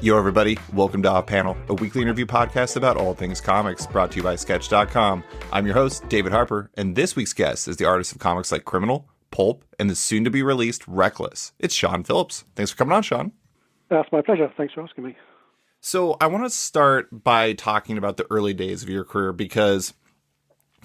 Yo, everybody. Welcome to Off Panel, a weekly interview podcast about all things comics, brought to you by Sketch.com. I'm your host, David Harper, and this week's guest is the artist of comics like Criminal, Pulp, and the soon-to-be-released Reckless. It's Sean Phillips. Thanks for coming on, Sean. That's my pleasure. Thanks for asking me. So I want to start by talking about the early days of your career, because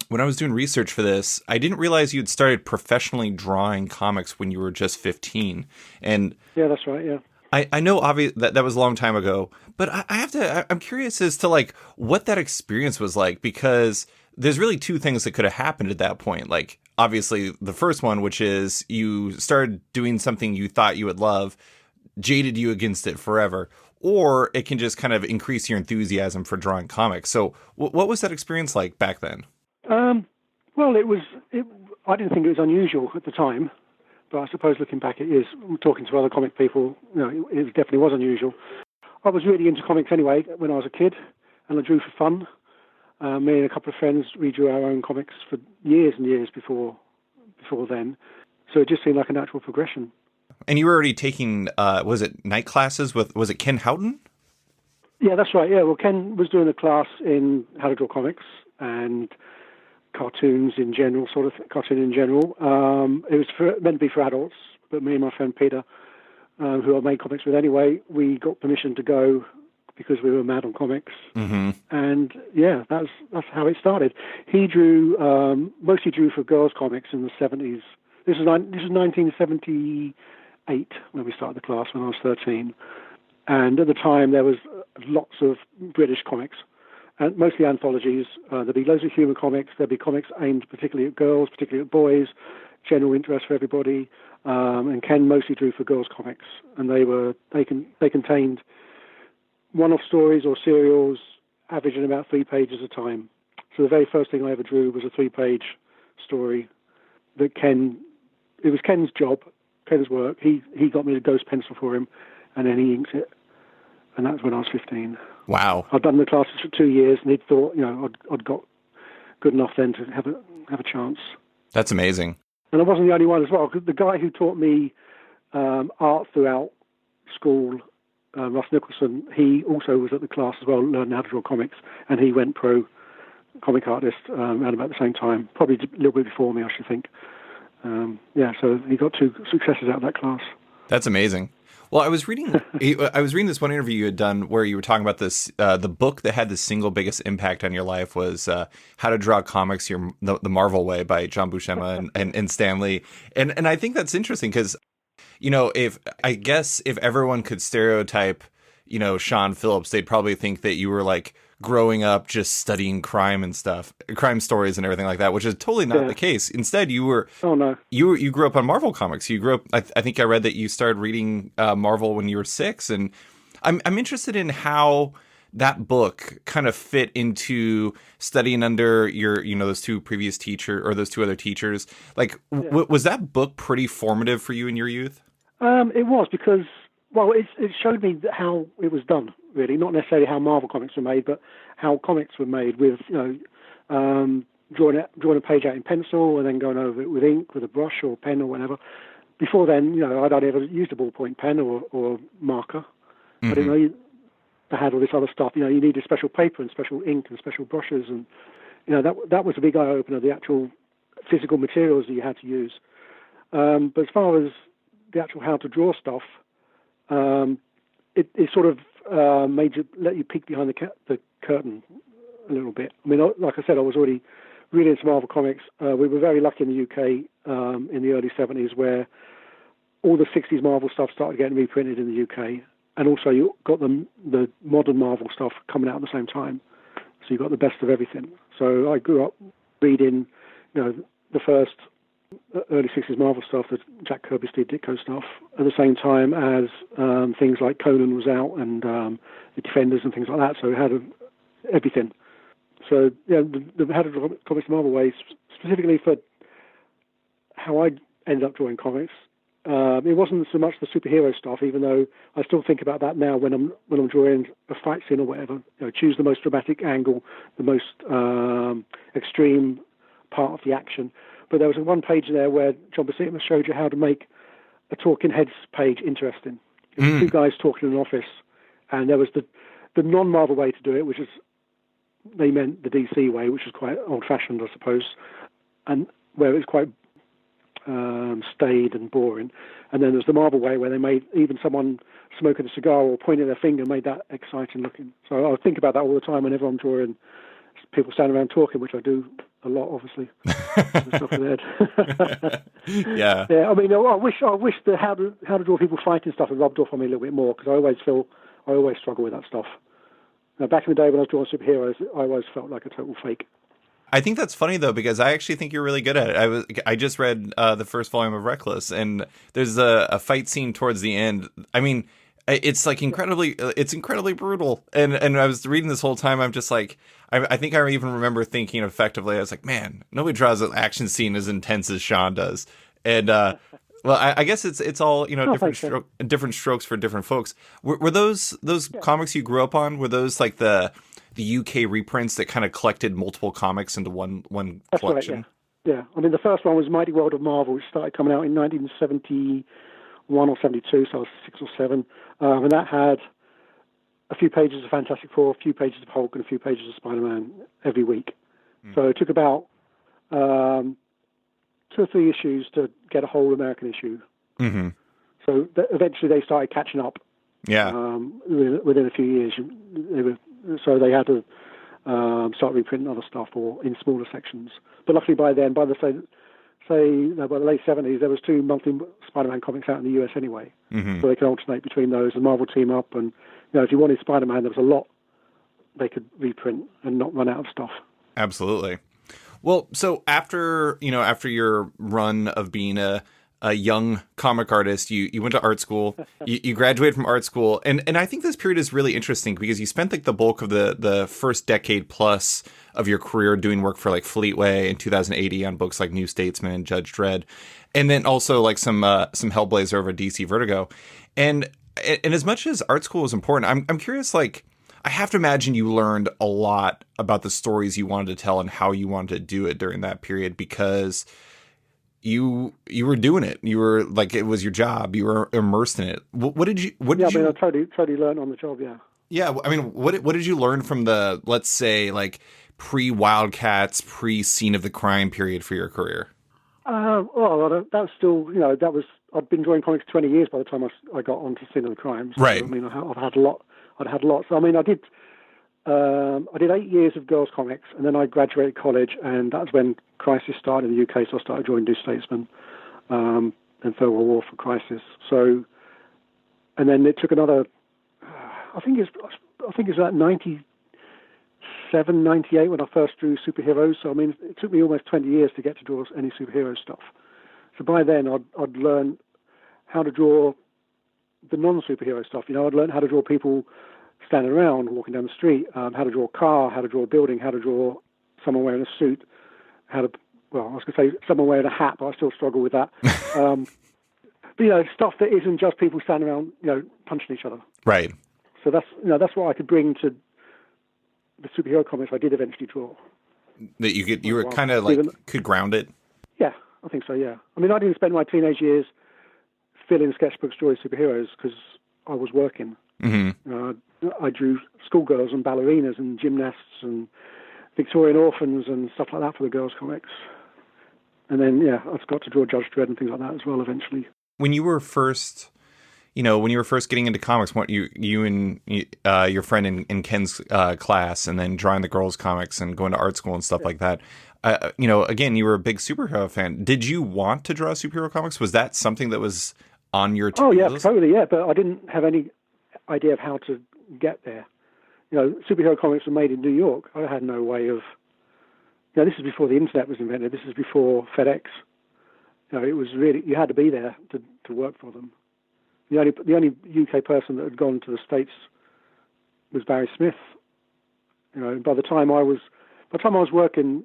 when I was doing research for this, I didn't realize you'd started professionally drawing comics when you were just 15. And yeah, that's right, yeah. I know obviously that was a long time ago, but I'm curious as to like what that experience was like, because there's really two things that could have happened at that point. Like, obviously the first one, which is you started doing something you thought you would love, jaded you against it forever, or it can just kind of increase your enthusiasm for drawing comics. So what was that experience like back then? Well, I didn't think it was unusual at the time. But I suppose looking back, it is. Talking to other comic people, it definitely was unusual. I was really into comics anyway when I was a kid, and I drew for fun. Me and a couple of friends redrew our own comics for years and years before then. So it just seemed like a natural progression. And you were already taking, was it night classes was it Ken Houghton? Yeah, that's right. Yeah, well, Ken was doing a class in how to draw comics and cartoons in general, cartoon in general. It was meant to be for adults, but me and my friend Peter, who I made comics with anyway, we got permission to go because we were mad on comics. Mm-hmm. And yeah, that's how it started. He mostly drew for girls' comics in the 70s. This is 1978 when we started the class, when I was 13. And at the time, there was lots of British comics, and mostly anthologies. There'd be loads of humour comics. There'd be comics aimed particularly at girls, particularly at boys, general interest for everybody. And Ken mostly drew for girls' comics, and they contained one-off stories or serials, averaging about 3 pages a time. So the very first thing I ever drew was a 3-page story that it was Ken's job, Ken's work. He got me to ghost pencil for him, and then he inked it. And that was when I was 15. Wow. I'd done the classes for 2 years, and he'd thought, I'd got good enough then to have a chance. That's amazing. And I wasn't the only one as well. The guy who taught me art throughout school, Russ Nicholson, he also was at the class as well, learning how to draw comics, and he went pro comic artist around about the same time, probably a little bit before me, I should think. So he got 2 successes out of that class. That's amazing. Well, I was reading this one interview you had done where you were talking about this. The book that had the single biggest impact on your life was How to Draw Comics the Marvel Way by John Buscema and Stan Lee. And I think that's interesting because, if everyone could stereotype, Sean Phillips, they'd probably think that you were like growing up just studying crime stories and everything like that, which is totally not the case. Instead, you were you grew up on Marvel comics. You grew up. I think I read that you started reading Marvel when you were 6, and I'm interested in how that book kind of fit into studying under your those 2 previous teacher or those 2 other teachers. Like, was that book pretty formative for you in your youth? It was, because it showed me how it was done. Really, not necessarily how Marvel comics were made, but how comics were made with, drawing a page out in pencil and then going over it with ink, with a brush or pen or whatever. Before then, I'd only ever used a ballpoint pen or marker. Mm-hmm. I didn't know they had all this other stuff. You needed special paper and special ink and special brushes, and that was a big eye opener, the actual physical materials that you had to use. But as far as the actual how to draw stuff, it sort of let you peek behind the curtain a little bit. I mean, like I said, I was already really into Marvel comics. We were very lucky in the UK in the early 70s, where all the 60s Marvel stuff started getting reprinted in the UK, and also you got the modern Marvel stuff coming out at the same time. So you got the best of everything. So I grew up reading, the first early 60s Marvel stuff, the Jack Kirby, Steve Ditko stuff, at the same time as things like Conan was out and the Defenders and things like that. So it had everything. So the How to Draw Comics the Marvel Way, specifically for how I ended up drawing comics. It wasn't so much the superhero stuff, even though I still think about that now when I'm drawing a fight scene or whatever. Choose the most dramatic angle, the most extreme part of the action. But there was one page there where John Buscema showed you how to make a talking heads page interesting. It was 2 guys talking in an office, And there was the non-Marvel way to do it, which is they meant the DC way, which is quite old-fashioned, I suppose, and where it's quite staid and boring. And then there's the Marvel way, where they made even someone smoking a cigar or pointing their finger made that exciting looking. So I think about that all the time whenever I'm drawing people standing around talking, which I do a lot, obviously. Stuff with Ed. Yeah. Yeah. I mean, I wish the how to draw people fighting stuff had rubbed off on me a little bit more, because I always struggle with that stuff. Now, back in the day when I was drawing superheroes, I always felt like a total fake. I think that's funny though, because I actually think you're really good at it. I just read the first volume of Reckless, and there's a fight scene towards the end. I mean, it's like incredibly brutal. And I was reading this whole time, I'm just like, I think I even remember thinking effectively, I was like, man, nobody draws an action scene as intense as Sean does. And well, I guess it's all, different strokes for different folks. Were those comics you grew up on? Were those like the UK reprints that kind of collected multiple comics into one collection? Right, yeah. I mean, the first one was Mighty World of Marvel, which started coming out in 1971 or 72, so I was 6 or 7. And that had a few pages of Fantastic Four, a few pages of Hulk, and a few pages of Spider-Man every week. So it took about 2 or 3 issues to get a whole American issue. Mm-hmm. So eventually they started catching up. Yeah. Within a few years, so they had to start reprinting other stuff or in smaller sections. But luckily by then, by the late 70s, there was 2 monthly Spider-Man comics out in the US anyway. Mm-hmm. So they could alternate between those and Marvel team up. And if you wanted Spider-Man, there was a lot they could reprint and not run out of stuff. Absolutely. Well, so after your run of being a young comic artist, you went to art school, you graduated from art school. And I think this period is really interesting because you spent like the bulk of the first decade plus of your career doing work for like Fleetway and 2080 on books like New Statesman and Judge Dredd. And then also like some Hellblazer over DC Vertigo. And as much as art school is important, I'm curious, like, I have to imagine you learned a lot about the stories you wanted to tell and how you wanted to do it during that period, because you were doing it. You were like, it was your job. You were immersed in it. What did you? I totally learned on the job. Yeah. Yeah. I mean, what did you learn from the, let's say, like pre-Wildcats, pre-Scene of the Crime period for your career? Well, that's still, I'd been drawing comics 20 years by the time I got onto Scene of the Crime. So, right. I mean, I'd had a lot. So, I mean, I did 8 years of girls' comics, and then I graduated college, and that's when Crisis started in the UK, so I started drawing New Statesman and Third World War for Crisis. So, and then it took another, I think it's about 97, 98 when I first drew superheroes. So, I mean, it took me almost 20 years to get to draw any superhero stuff. So by then, I'd learned how to draw the non-superhero stuff. I'd learned how to draw people standing around, walking down the street, how to draw a car, how to draw a building, how to draw someone wearing a suit, I was going to say someone wearing a hat, but I still struggle with that. But, stuff that isn't just people standing around, punching each other. Right. So that's what I could bring to the superhero comics I did eventually draw. That you were kind of like, could ground it? Yeah, I think so, yeah. I mean, I didn't spend my teenage years filling sketchbooks drawing superheroes because I was working. Mm-hmm. I drew schoolgirls and ballerinas and gymnasts and Victorian orphans and stuff like that for the girls' comics. And then, I got to draw Judge Dredd and things like that as well eventually. When you were first, getting into comics, what you and your friend in Ken's class, and then drawing the girls' comics and going to art school and stuff like that, again, you were a big superhero fan. Did you want to draw superhero comics? Was that something that was on your to-do list? Totally, yeah. But I didn't have any idea of how to get there. Superhero comics were made in New York. I had no way of... this is before the internet was invented. This is before FedEx. It was really... You had to be there to work for them. The only UK person that had gone to the States was Barry Smith. By the time I was working...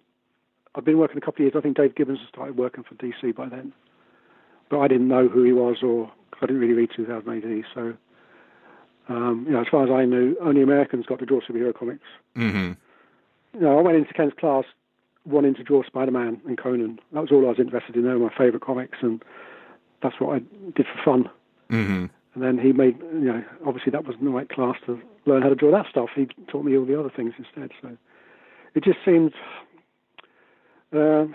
I'd been working a couple of years. I think Dave Gibbons had started working for DC by then. But I didn't know who he was, or I didn't really read 2000 AD, so... as far as I knew, only Americans got to draw superhero comics. Mm-hmm. I went into Ken's class wanting to draw Spider-Man and Conan. That was all I was interested in. They were my favourite comics, and that's what I did for fun. Mm-hmm. And then he made, obviously that wasn't the right class to learn how to draw that stuff. He taught me all the other things instead. So it just seemed, that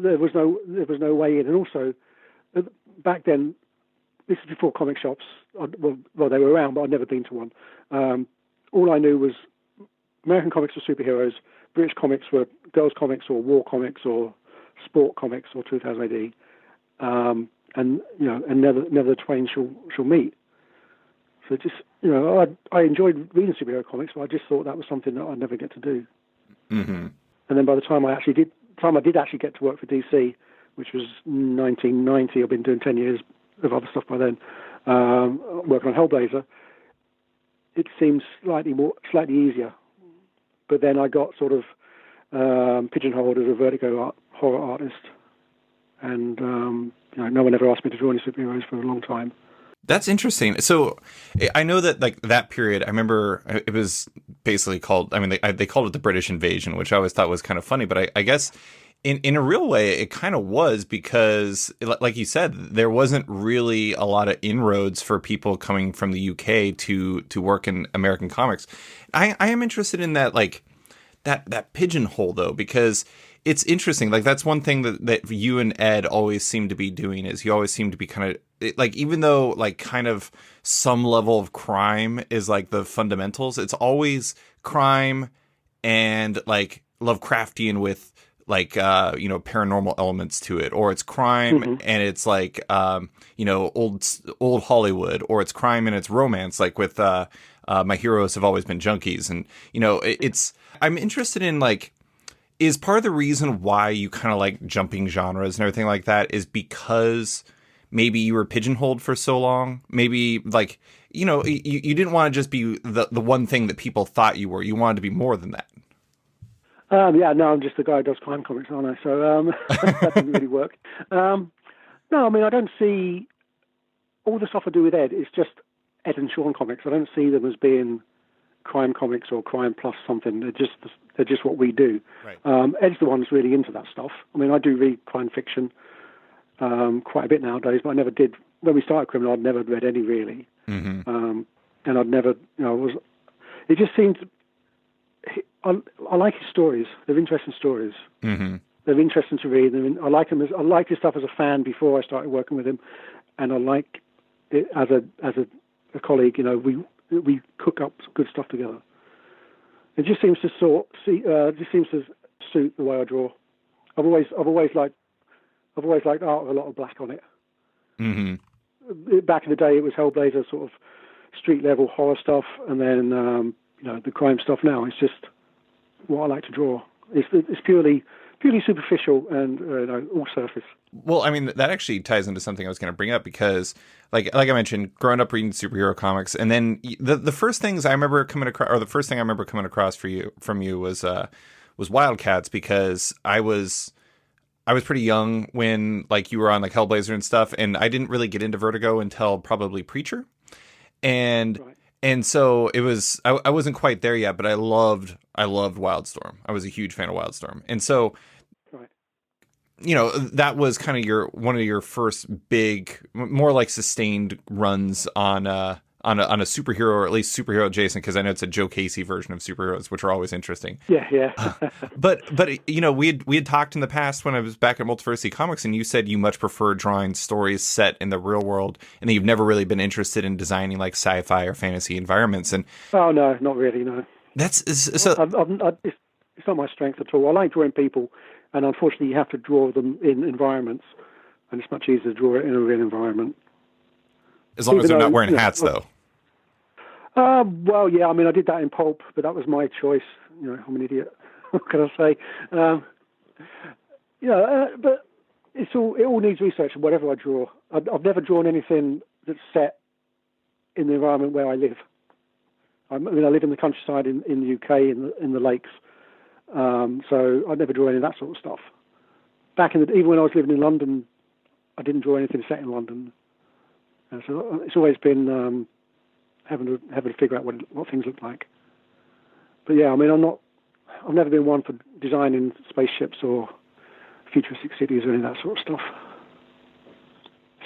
there was no way in. And also, back then, this is before comic shops. Well, they were around, but I'd never been to one. All I knew was American comics were superheroes, British comics were girls' comics or war comics or sport comics or 2000 AD. And never the twain shall meet. So just, I enjoyed reading superhero comics, but I just thought that was something that I'd never get to do. Mm-hmm. And then by the time I did actually get to work for DC, which was 1990, I've been doing 10 years of other stuff by then, working on Hellblazer, it seemed slightly easier. But then I got sort of pigeonholed as a Vertigo horror artist, and no one ever asked me to draw any superheroes for a long time. That's interesting. So I know that like that period, I remember it was basically called, they called it the British invasion, which I always thought was kind of funny, but I guess in a real way, it kind of was because, like you said, there wasn't really a lot of inroads for people coming from the UK to work in American comics. I am interested in that, like that pigeonhole though, because it's interesting. Like that's one thing that you and Ed always seem to be doing is you always seem to be kind of like, even though like kind of some level of crime is like the fundamentals, it's always crime and like Lovecraftian with like, paranormal elements to it, or it's crime and it's like, old Hollywood, or it's crime and it's romance, like with, My Heroes Have Always Been Junkies. And, I'm interested in like, is part of the reason why you kind of like jumping genres and everything like that is because maybe you were pigeonholed for so long? Maybe like, you didn't want to just be the one thing that people thought you were. You wanted to be more than that. I'm just the guy who does crime comics, aren't I? So that didn't really work. No, I don't see all the stuff I do with Ed. It's just Ed and Sean comics. I don't see them as being crime comics or crime plus something. They're just what we do. Right. Ed's the one who's really into that stuff. I do read crime fiction quite a bit nowadays, but I never did. When we started Criminal, I'd never read any really. Mm-hmm. And I'd never, it just seemed, I like his stories. They're interesting stories. Mm-hmm. They're interesting to read. I like his stuff as a fan before I started working with him, and I like it as a colleague. We cook up good stuff together. It just seems to suit the way I draw. I've always liked art with a lot of black on it. Mm-hmm. Back in the day, it was Hellblazer, sort of street level horror stuff, and then the crime stuff. Now it's just what I like to draw. It's purely superficial and all surface. Well, that actually ties into something I was going to bring up because, like I mentioned, growing up reading superhero comics, and then the first things I remember coming across, or the first thing I remember coming across from you was Wildcats, because I was pretty young when like you were on like Hellblazer and stuff, and I didn't really get into Vertigo until probably Preacher, and. Right. And so it was, I wasn't quite there yet, but I loved Wildstorm. I was a huge fan of Wildstorm. And so, right. That was kind of one of your first big, more like sustained runs on a superhero, or at least superhero adjacent, because I know it's a Joe Casey version of superheroes, which are always interesting. Yeah. But we had talked in the past when I was back at Multiversity Comics, and you said you much prefer drawing stories set in the real world, and that you've never really been interested in designing like sci-fi or fantasy environments. And oh no, not really. No, that's so. It's not my strength at all. I like drawing people, and unfortunately, you have to draw them in environments, and it's much easier to draw it in a real environment. As long as they're not wearing hats, though. Well, yeah. I did that in Pulp, but that was my choice. I'm an idiot. What can I say? But it all needs research. Whatever I draw, I've never drawn anything that's set in the environment where I live. I live in the countryside in the UK, in the lakes. So I never draw any of that sort of stuff. Even when I was living in London, I didn't draw anything set in London. So it's always been having to figure out what things look like. But yeah, I've never been one for designing spaceships or futuristic cities or any of that sort of stuff.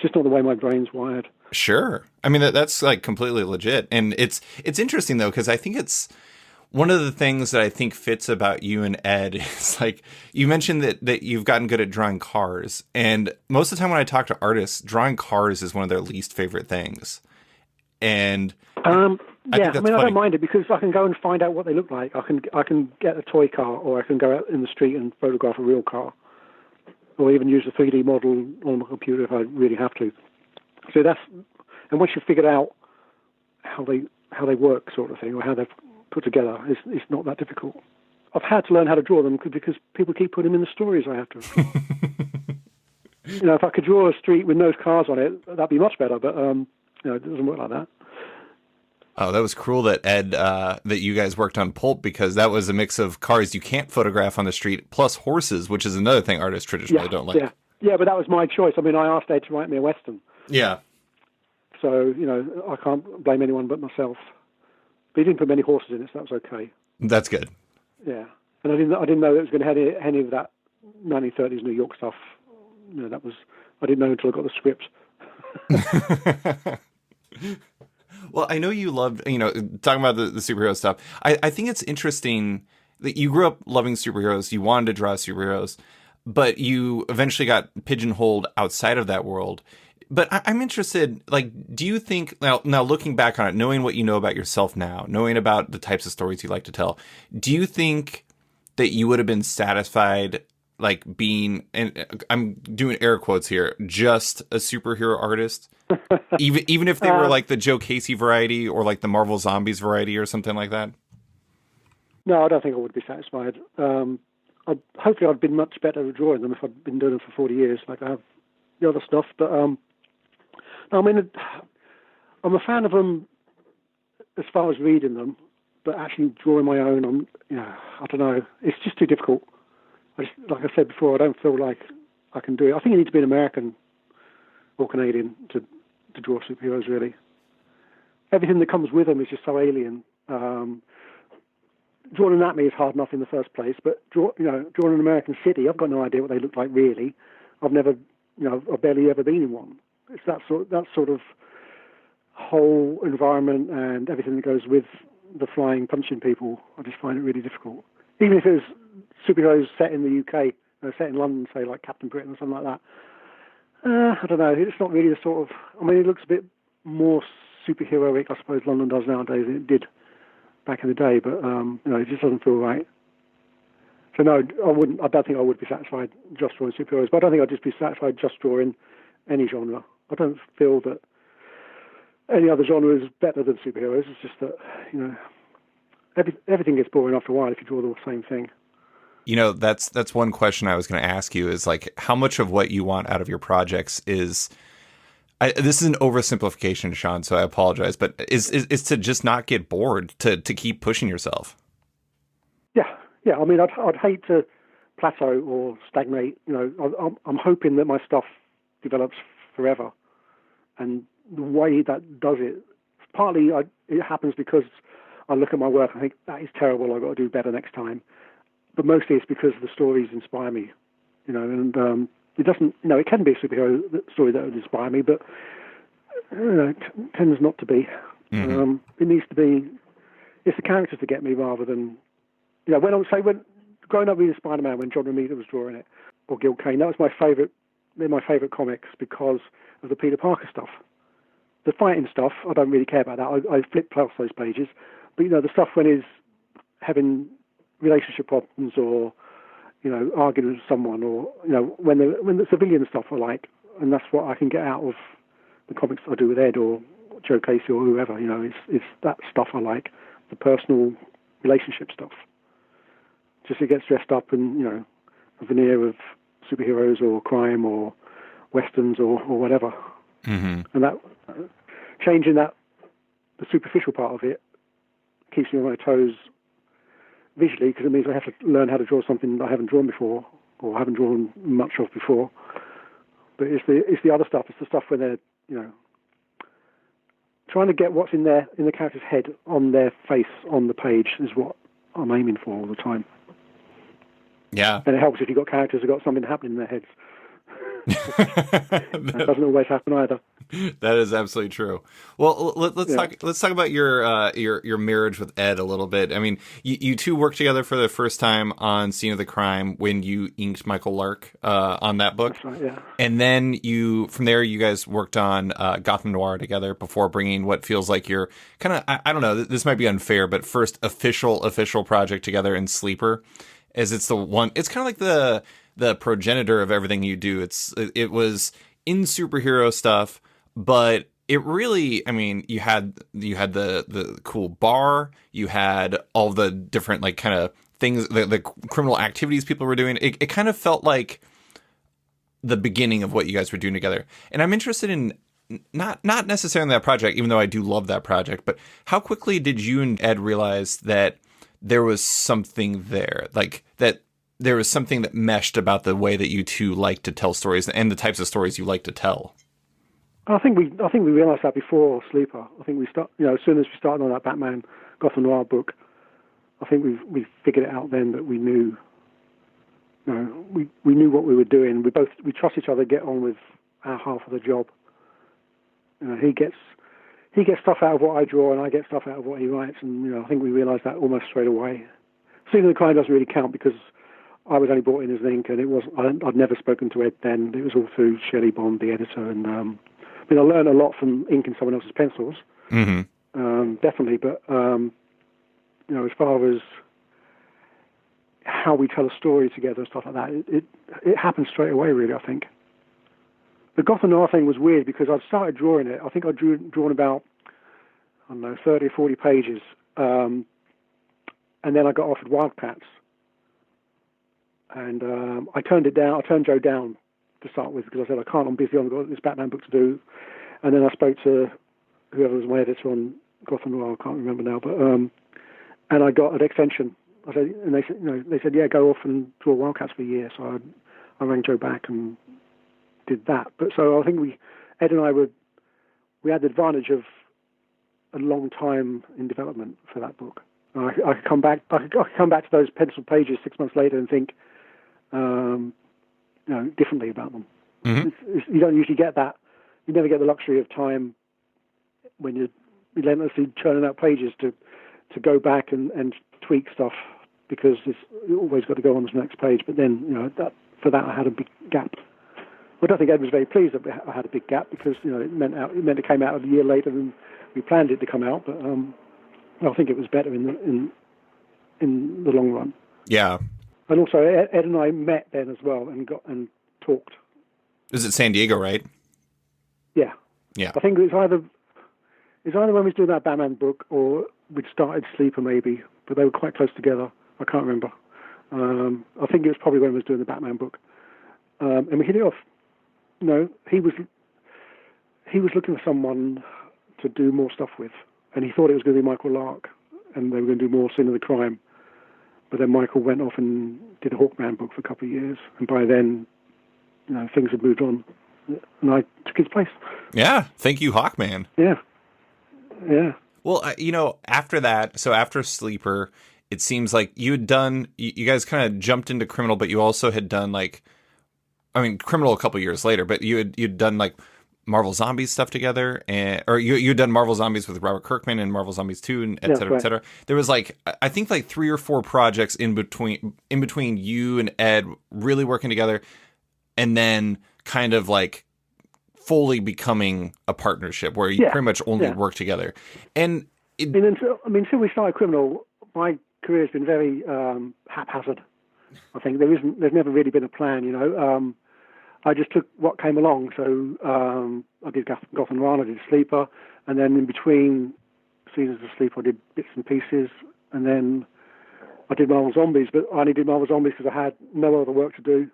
just not the way my brain's wired. Sure. I mean, that's like completely legit. And it's interesting though, because I think it's one of the things that I think fits about you and Ed is like, you mentioned that you've gotten good at drawing cars. And most of the time when I talk to artists, drawing cars is one of their least favorite things. And I think that's I funny. don't mind it because I can go and find out what they look like. I can get a toy car, or I can go out in the street and photograph a real car, or even use a 3D model on my computer if I really have to. So and once you've figured out how they work, sort of thing, or how they're put together, it's not that difficult. I've had to learn how to draw them because people keep putting them in the stories I have to. If I could draw a street with no cars on it, that'd be much better. But it doesn't work like that. Oh, that was cool that Ed, that you guys worked on Pulp, because that was a mix of cars you can't photograph on the street plus horses, which is another thing artists traditionally don't like. Yeah, but that was my choice. I mean, I asked Ed to write me a Western. Yeah. So, I can't blame anyone but myself. But he didn't put many horses in it, so that was okay. That's good. Yeah. And I didn't know it was going to have any of that 1930s New York stuff. I didn't know until I got the script. Well, I know you loved, talking about the superhero stuff. I think it's interesting that you grew up loving superheroes. You wanted to draw superheroes, but you eventually got pigeonholed outside of that world. But I'm interested, like, do you think, now looking back on it, knowing what you know about yourself now, knowing about the types of stories you like to tell, do you think that you would have been satisfied, like, being, and I'm doing air quotes here, just a superhero artist? even if they were like the Joe Casey variety or like the Marvel Zombies variety or something like that? No, I don't think I would be satisfied. Hopefully I'd been much better at drawing them if I'd been doing them for 40 years like I have the other stuff. But I mean, I'm a fan of them as far as reading them, but actually drawing my own, I don't know. It's just too difficult. Like I said before, I don't feel like I can do it. I think you need to be an American or Canadian to draw superheroes, really. Everything that comes with them is just so alien. Drawing anatomy is hard enough in the first place, but drawing an American city, I've got no idea what they look like, really. I've barely ever been in one. It's that sort of whole environment and everything that goes with the flying, punching people. I just find it really difficult. Even if it was superheroes set in the UK, set in London, say like Captain Britain or something like that. I don't know. It's not really the sort of. I mean, it looks a bit more superheroic, I suppose, London does nowadays than it did back in the day. But it just doesn't feel right. So no, I wouldn't. I don't think I would be satisfied just drawing superheroes. But I don't think I'd just be satisfied just drawing any genre. I don't feel that any other genre is better than superheroes. It's just that everything gets boring after a while if you draw the same thing. That's one question I was going to ask you is like, how much of what you want out of your projects is, this is an oversimplification, Sean, so I apologize, but is to just not get bored, to keep pushing yourself. Yeah. I mean, I'd hate to plateau or stagnate. I'm hoping that my stuff develops forever. And the way that does it, partly it happens because I look at my work and think, that is terrible, I've got to do better next time. But mostly it's because the stories inspire me, and it doesn't, it can be a superhero story that would inspire me, but it tends not to be. Mm-hmm. It needs to be, it's the characters that get me rather than, when growing up reading Spider-Man, when John Romita was drawing it, or Gil Kane, that was they're my favourite comics because of the Peter Parker stuff. The fighting stuff, I don't really care about that. I flip past those pages. But, the stuff when he's having relationship problems or, arguing with someone or, when the civilian stuff I like, and that's what I can get out of the comics I do with Ed or Joe Casey or whoever, it's that stuff I like, the personal relationship stuff. Just it gets dressed up in, a veneer of superheroes or crime or westerns or whatever. Mm-hmm. And that, changing that, the superficial part of it, keeps me on my toes visually, because it means I have to learn how to draw something I haven't drawn before or haven't drawn much of before. But it's the other stuff. It's the stuff where they're trying to get what's in the character's head on their face on the page is what I'm aiming for all the time. Yeah, and it helps if you've got characters who've got something happening in their heads. That doesn't always happen either. That is absolutely true. Well, let's Yeah, talk. Let's talk about your marriage with Ed a little bit. I mean, you two worked together for the first time on Scene of the Crime when you inked Michael Lark on that book, that's right. Yeah. and then from there you guys worked on Gotham Noir together before bringing what feels like your kind of I don't know. This might be unfair, but first official project together in Sleeper, as it's the one. It's kind of like the progenitor of everything you do. It was in superhero stuff, but it really, I mean, you had the cool bar, you had all the different like kind of things, the criminal activities people were doing. It kind of felt like the beginning of what you guys were doing together. And I'm interested in not necessarily that project, even though I do love that project, but how quickly did you and Ed realize that there was something there, like that there was something that meshed about the way that you two like to tell stories and the types of stories you like to tell? I think we realised that before Sleeper. I think as soon as we started on that Batman Gotham Noir book, I think we figured it out then that we knew, we knew what we were doing. We trust each other to get on with our half of the job. He gets stuff out of what I draw, and I get stuff out of what he writes, and I think we realised that almost straight away. Scene of the Crime doesn't really count because I was only brought in as an inker, and I'd never spoken to Ed then. It was all through Shelley Bond, the editor, and I learned a lot from inking someone else's pencils, definitely. But as far as how we tell a story together and stuff like that, it happened straight away, really. I think the Gotham Noir thing was weird because I'd started drawing it. I think I'd drawn about 30 or 40 pages, and then I got offered Wildcats, and I turned it down. I turned Joe down to start with because I said I can't. I'm busy. I've got this Batman book to do. And then I spoke to whoever was my editor on Gotham Noir. I can't remember now, but and I got an extension. And they said, yeah, go off and draw Wildcats for a year. So I rang Joe back and did that. But so I think Ed and I we had the advantage of a long time in development for that book. I could come back to those pencil pages 6 months later and think differently about them. You don't usually get that. You never get the luxury of time when you're relentlessly churning out pages to go back and tweak stuff, because you always got to go on to the next page. But then, for that I had a big gap. I don't think Ed was very pleased that I had a big gap, because it meant it came out a year later than we planned it to come out. But I think it was better in the long run. Yeah. And also, Ed and I met then as well and talked. Is it San Diego, right? Yeah. Yeah. I think it was either when we was doing that Batman book, or we'd started Sleeper maybe, but they were quite close together. I can't remember. I think it was probably when we was doing the Batman book, and we hit it off. He was looking for someone to do more stuff with, and he thought it was going to be Michael Lark, and they were going to do more Scene of the Crime. But then Michael went off and did a Hawkman book for a couple of years, and by then, things had moved on, and I took his place. Yeah, thank you, Hawkman. Yeah. Well, after that, so after Sleeper, it seems like you guys kind of jumped into Criminal, but you also had done Criminal a couple years later, but you'd done like Marvel Zombies stuff together, or you'd done Marvel Zombies with Robert Kirkman and Marvel Zombies 2 and et cetera, et cetera. There was I think 3 or 4 projects in between you and Ed really working together, and then kind of fully becoming a partnership where you pretty much only work together. And until we started Criminal, my career has been very haphazard. I think there's never really been a plan. I just took what came along. So I did Gotham Noir, I did Sleeper, and then in between seasons of Sleeper, I did bits and pieces, and then I did Marvel Zombies. But I only did Marvel Zombies because I had no other work to do.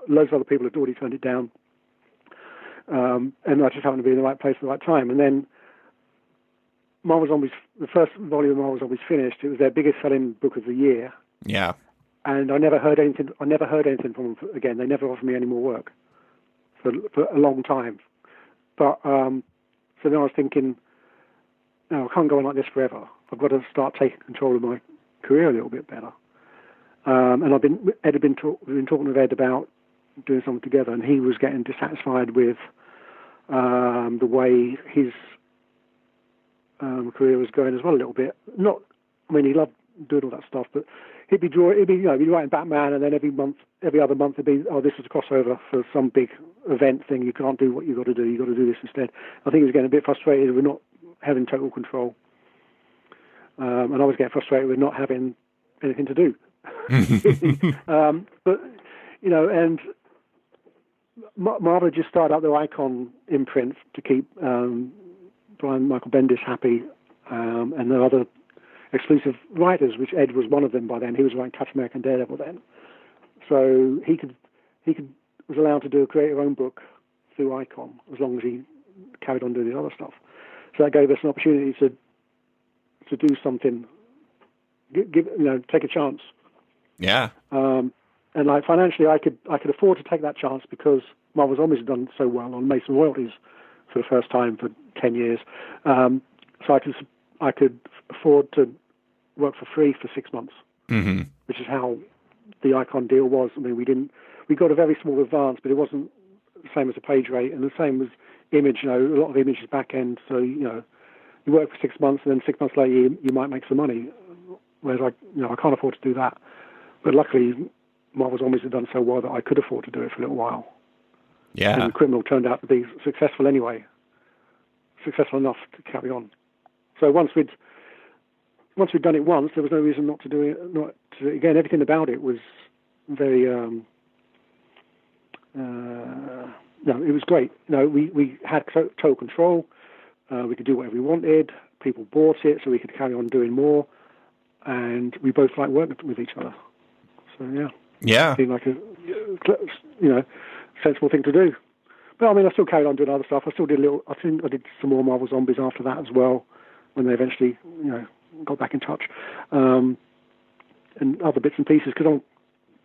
Loads of other people had already turned it down, and I just happened to be in the right place at the right time. And then Marvel Zombies, the first volume of Marvel Zombies finished. It was their biggest selling book of the year. Yeah. And I never heard anything from them again. They never offered me any more work for a long time. But so then I was thinking, no, I can't go on like this forever. I've got to start taking control of my career a little bit better. And we've been talking with Ed about doing something together, and he was getting dissatisfied with the way his career was going as well a little bit. Not, I mean, he loved doing all that stuff, but he'd be writing Batman, and then every other month, it'd be, oh, this is a crossover for some big event thing. You can't do what you got to do. You got to do this instead. I think he was getting a bit frustrated with not having total control, and I was getting frustrated with not having anything to do. But and Marvel just started up their Icon imprint to keep Brian Michael Bendis happy, and there are other exclusive writers, which Ed was one of them by then. He was writing Captain America and Daredevil then, so he was allowed to create his own book through Icon as long as he carried on doing the other stuff. So that gave us an opportunity to do something, take a chance. Yeah. And like financially, I could afford to take that chance because Marvel Zombies had done so well on Mason royalties for the first time for 10 years. So I could afford to work for free for 6 months, which is how the Icon deal was. I mean, we got a very small advance, but it wasn't the same as a page rate, and the same as image. A lot of image is back end, so you work for 6 months, and then 6 months later you might make some money. Whereas I can't afford to do that. But luckily, Marvel Zombies had done so well that I could afford to do it for a little while. Yeah. And Criminal turned out to be successful anyway, successful enough to carry on. So once we'd done it once, there was no reason not to do it. Again, everything about it was very. It was great. We had total control. We could do whatever we wanted. People bought it, so we could carry on doing more. And we both liked working with each other. So yeah, it seemed like a sensible thing to do. But I mean, I still carried on doing other stuff. I still did I think I did some more Marvel Zombies after that as well, when they eventually got back in touch, and other bits and pieces because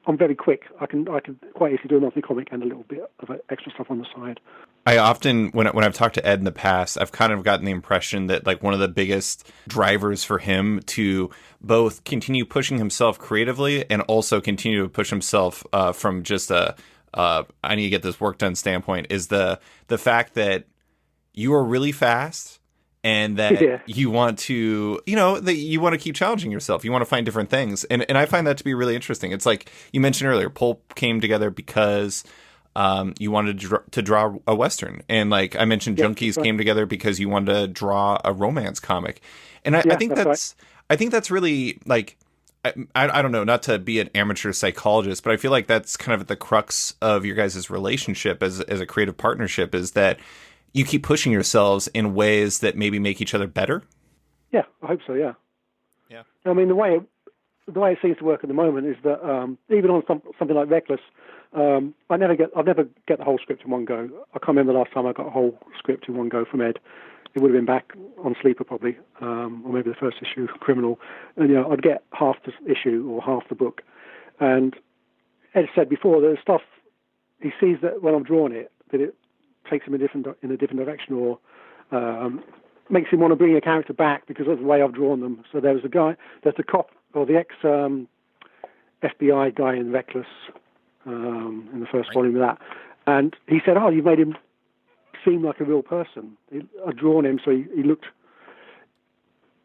I'm very quick. I can quite easily do a monthly comic and a little bit of extra stuff on the side. I often, when I've talked to Ed in the past, I've kind of gotten the impression that like one of the biggest drivers for him to both continue pushing himself creatively and also continue to push himself from just I need to get this work done standpoint is the fact that you are really fast and that you want to, that you want to keep challenging yourself. You want to find different things. And I find that to be really interesting. It's like you mentioned earlier, Pulp came together because you wanted to draw a Western. And like I mentioned, Junkies came together because you wanted to draw a romance comic. And I think that's really like, I don't know, not to be an amateur psychologist, but I feel like that's kind of at the crux of your guys' relationship as a creative partnership is that you keep pushing yourselves in ways that maybe make each other better. Yeah, I hope so. Yeah. Yeah. I mean, the way it seems to work at the moment is that even on something like Reckless, I'll never get the whole script in one go. I can't remember the last time I got a whole script in one go from Ed. It would have been back on Sleeper probably, or maybe the first issue, Criminal. And I'd get half the issue or half the book. And Ed said before, there's stuff he sees that when I'm drawing it, that it takes him in a different direction, or makes him want to bring a character back because of the way I've drawn them. So there's the cop or the ex FBI guy in Reckless in the first volume of that, and he said, "Oh, you've made him seem like a real person." I'd drawn him so he looked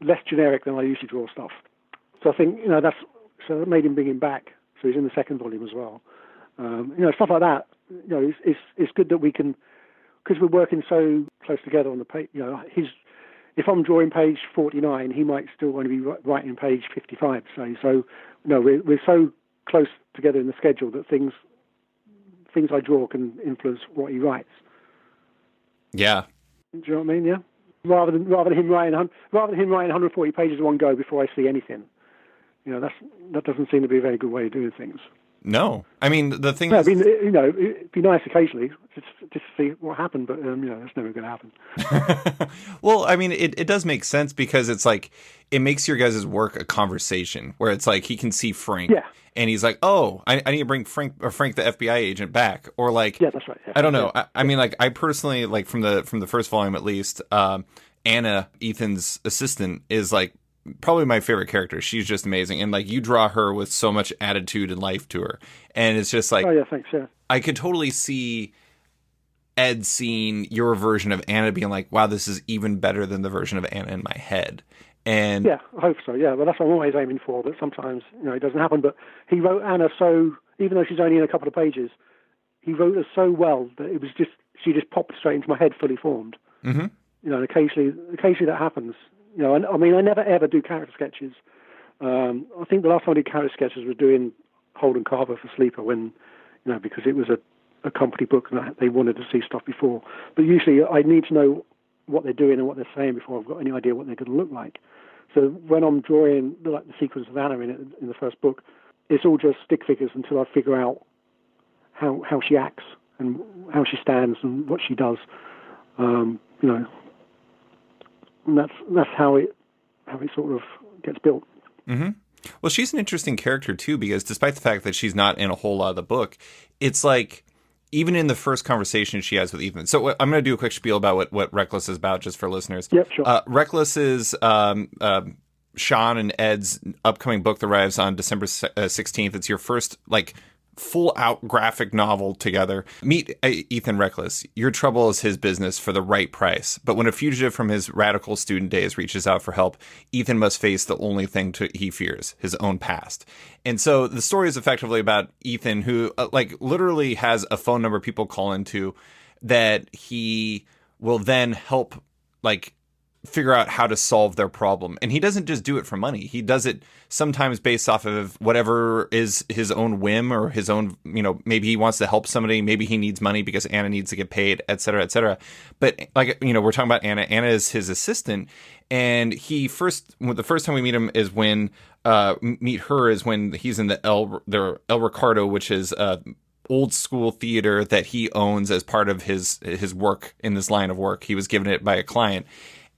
less generic than I usually draw stuff. So I think that made him bring him back. So he's in the second volume as well. Stuff like that. It's good that we can, because we're working so close together on the page. If I'm drawing page 49, he might still want to be writing page 55. So we're so close together in the schedule that things I draw can influence what he writes. Yeah. Do you know what I mean? Yeah. Rather than him writing 140 pages in one go before I see anything. That doesn't seem to be a very good way of doing things. No, I mean the thing is, it'd be nice occasionally just to see what happened, but that's never going to happen. Well, I mean, it does make sense because it's like it makes your guys' work a conversation where it's like he can see Frank, and he's like, "Oh, I need to bring Frank the FBI agent back," or like, yeah, that's right. Yeah. I don't know. I mean, like I personally like from the first volume at least, Anna, Ethan's assistant, is like probably my favorite character. She's just amazing, and like you draw her with so much attitude and life to her, and it's just like, oh yeah, thanks. Yeah, I could totally see Ed seeing your version of Anna being like, wow, this is even better than the version of Anna in my head. And Yeah, I hope so. Yeah, well, that's what I'm always aiming for. But sometimes, it doesn't happen. But he wrote Anna so, even though she's only in a couple of pages, he wrote her so well that it was just she just popped straight into my head, fully formed. mm-hmm. And occasionally that happens. And I mean, I never ever do character sketches. I think the last time I did character sketches was doing Holden Carver for Sleeper when, because it was a company book and they wanted to see stuff before. But usually I need to know what they're doing and what they're saying before I've got any idea what they're going to look like. So when I'm drawing the sequence of Anna in the first book, it's all just stick figures until I figure out how she acts and how she stands and what she does. And that's how it sort of gets built. Mm-hmm. Well, she's an interesting character too, because despite the fact that she's not in a whole lot of the book, it's like even in the first conversation she has with Ethan. So I'm going to do a quick spiel about what Reckless is about, just for listeners. Yep, sure. Reckless is Sean and Ed's upcoming book that arrives on December 16th. It's your first full out graphic novel together. Meet Ethan Reckless. Your trouble is his business for the right price. But when a fugitive from his radical student days reaches out for help, Ethan must face the only thing he fears, his own past. And so the story is effectively about Ethan, who literally has a phone number people call into that he will then help figure out how to solve their problem. And he doesn't just do it for money. He does it sometimes based off of whatever is his own whim or his own, maybe he wants to help somebody. Maybe he needs money because Anna needs to get paid, et cetera, et cetera. But we're talking about Anna. Anna is his assistant. And the first time we meet him is when he's in the El Ricardo, which is, old school theater that he owns as part of his work in this line of work. He was given it by a client.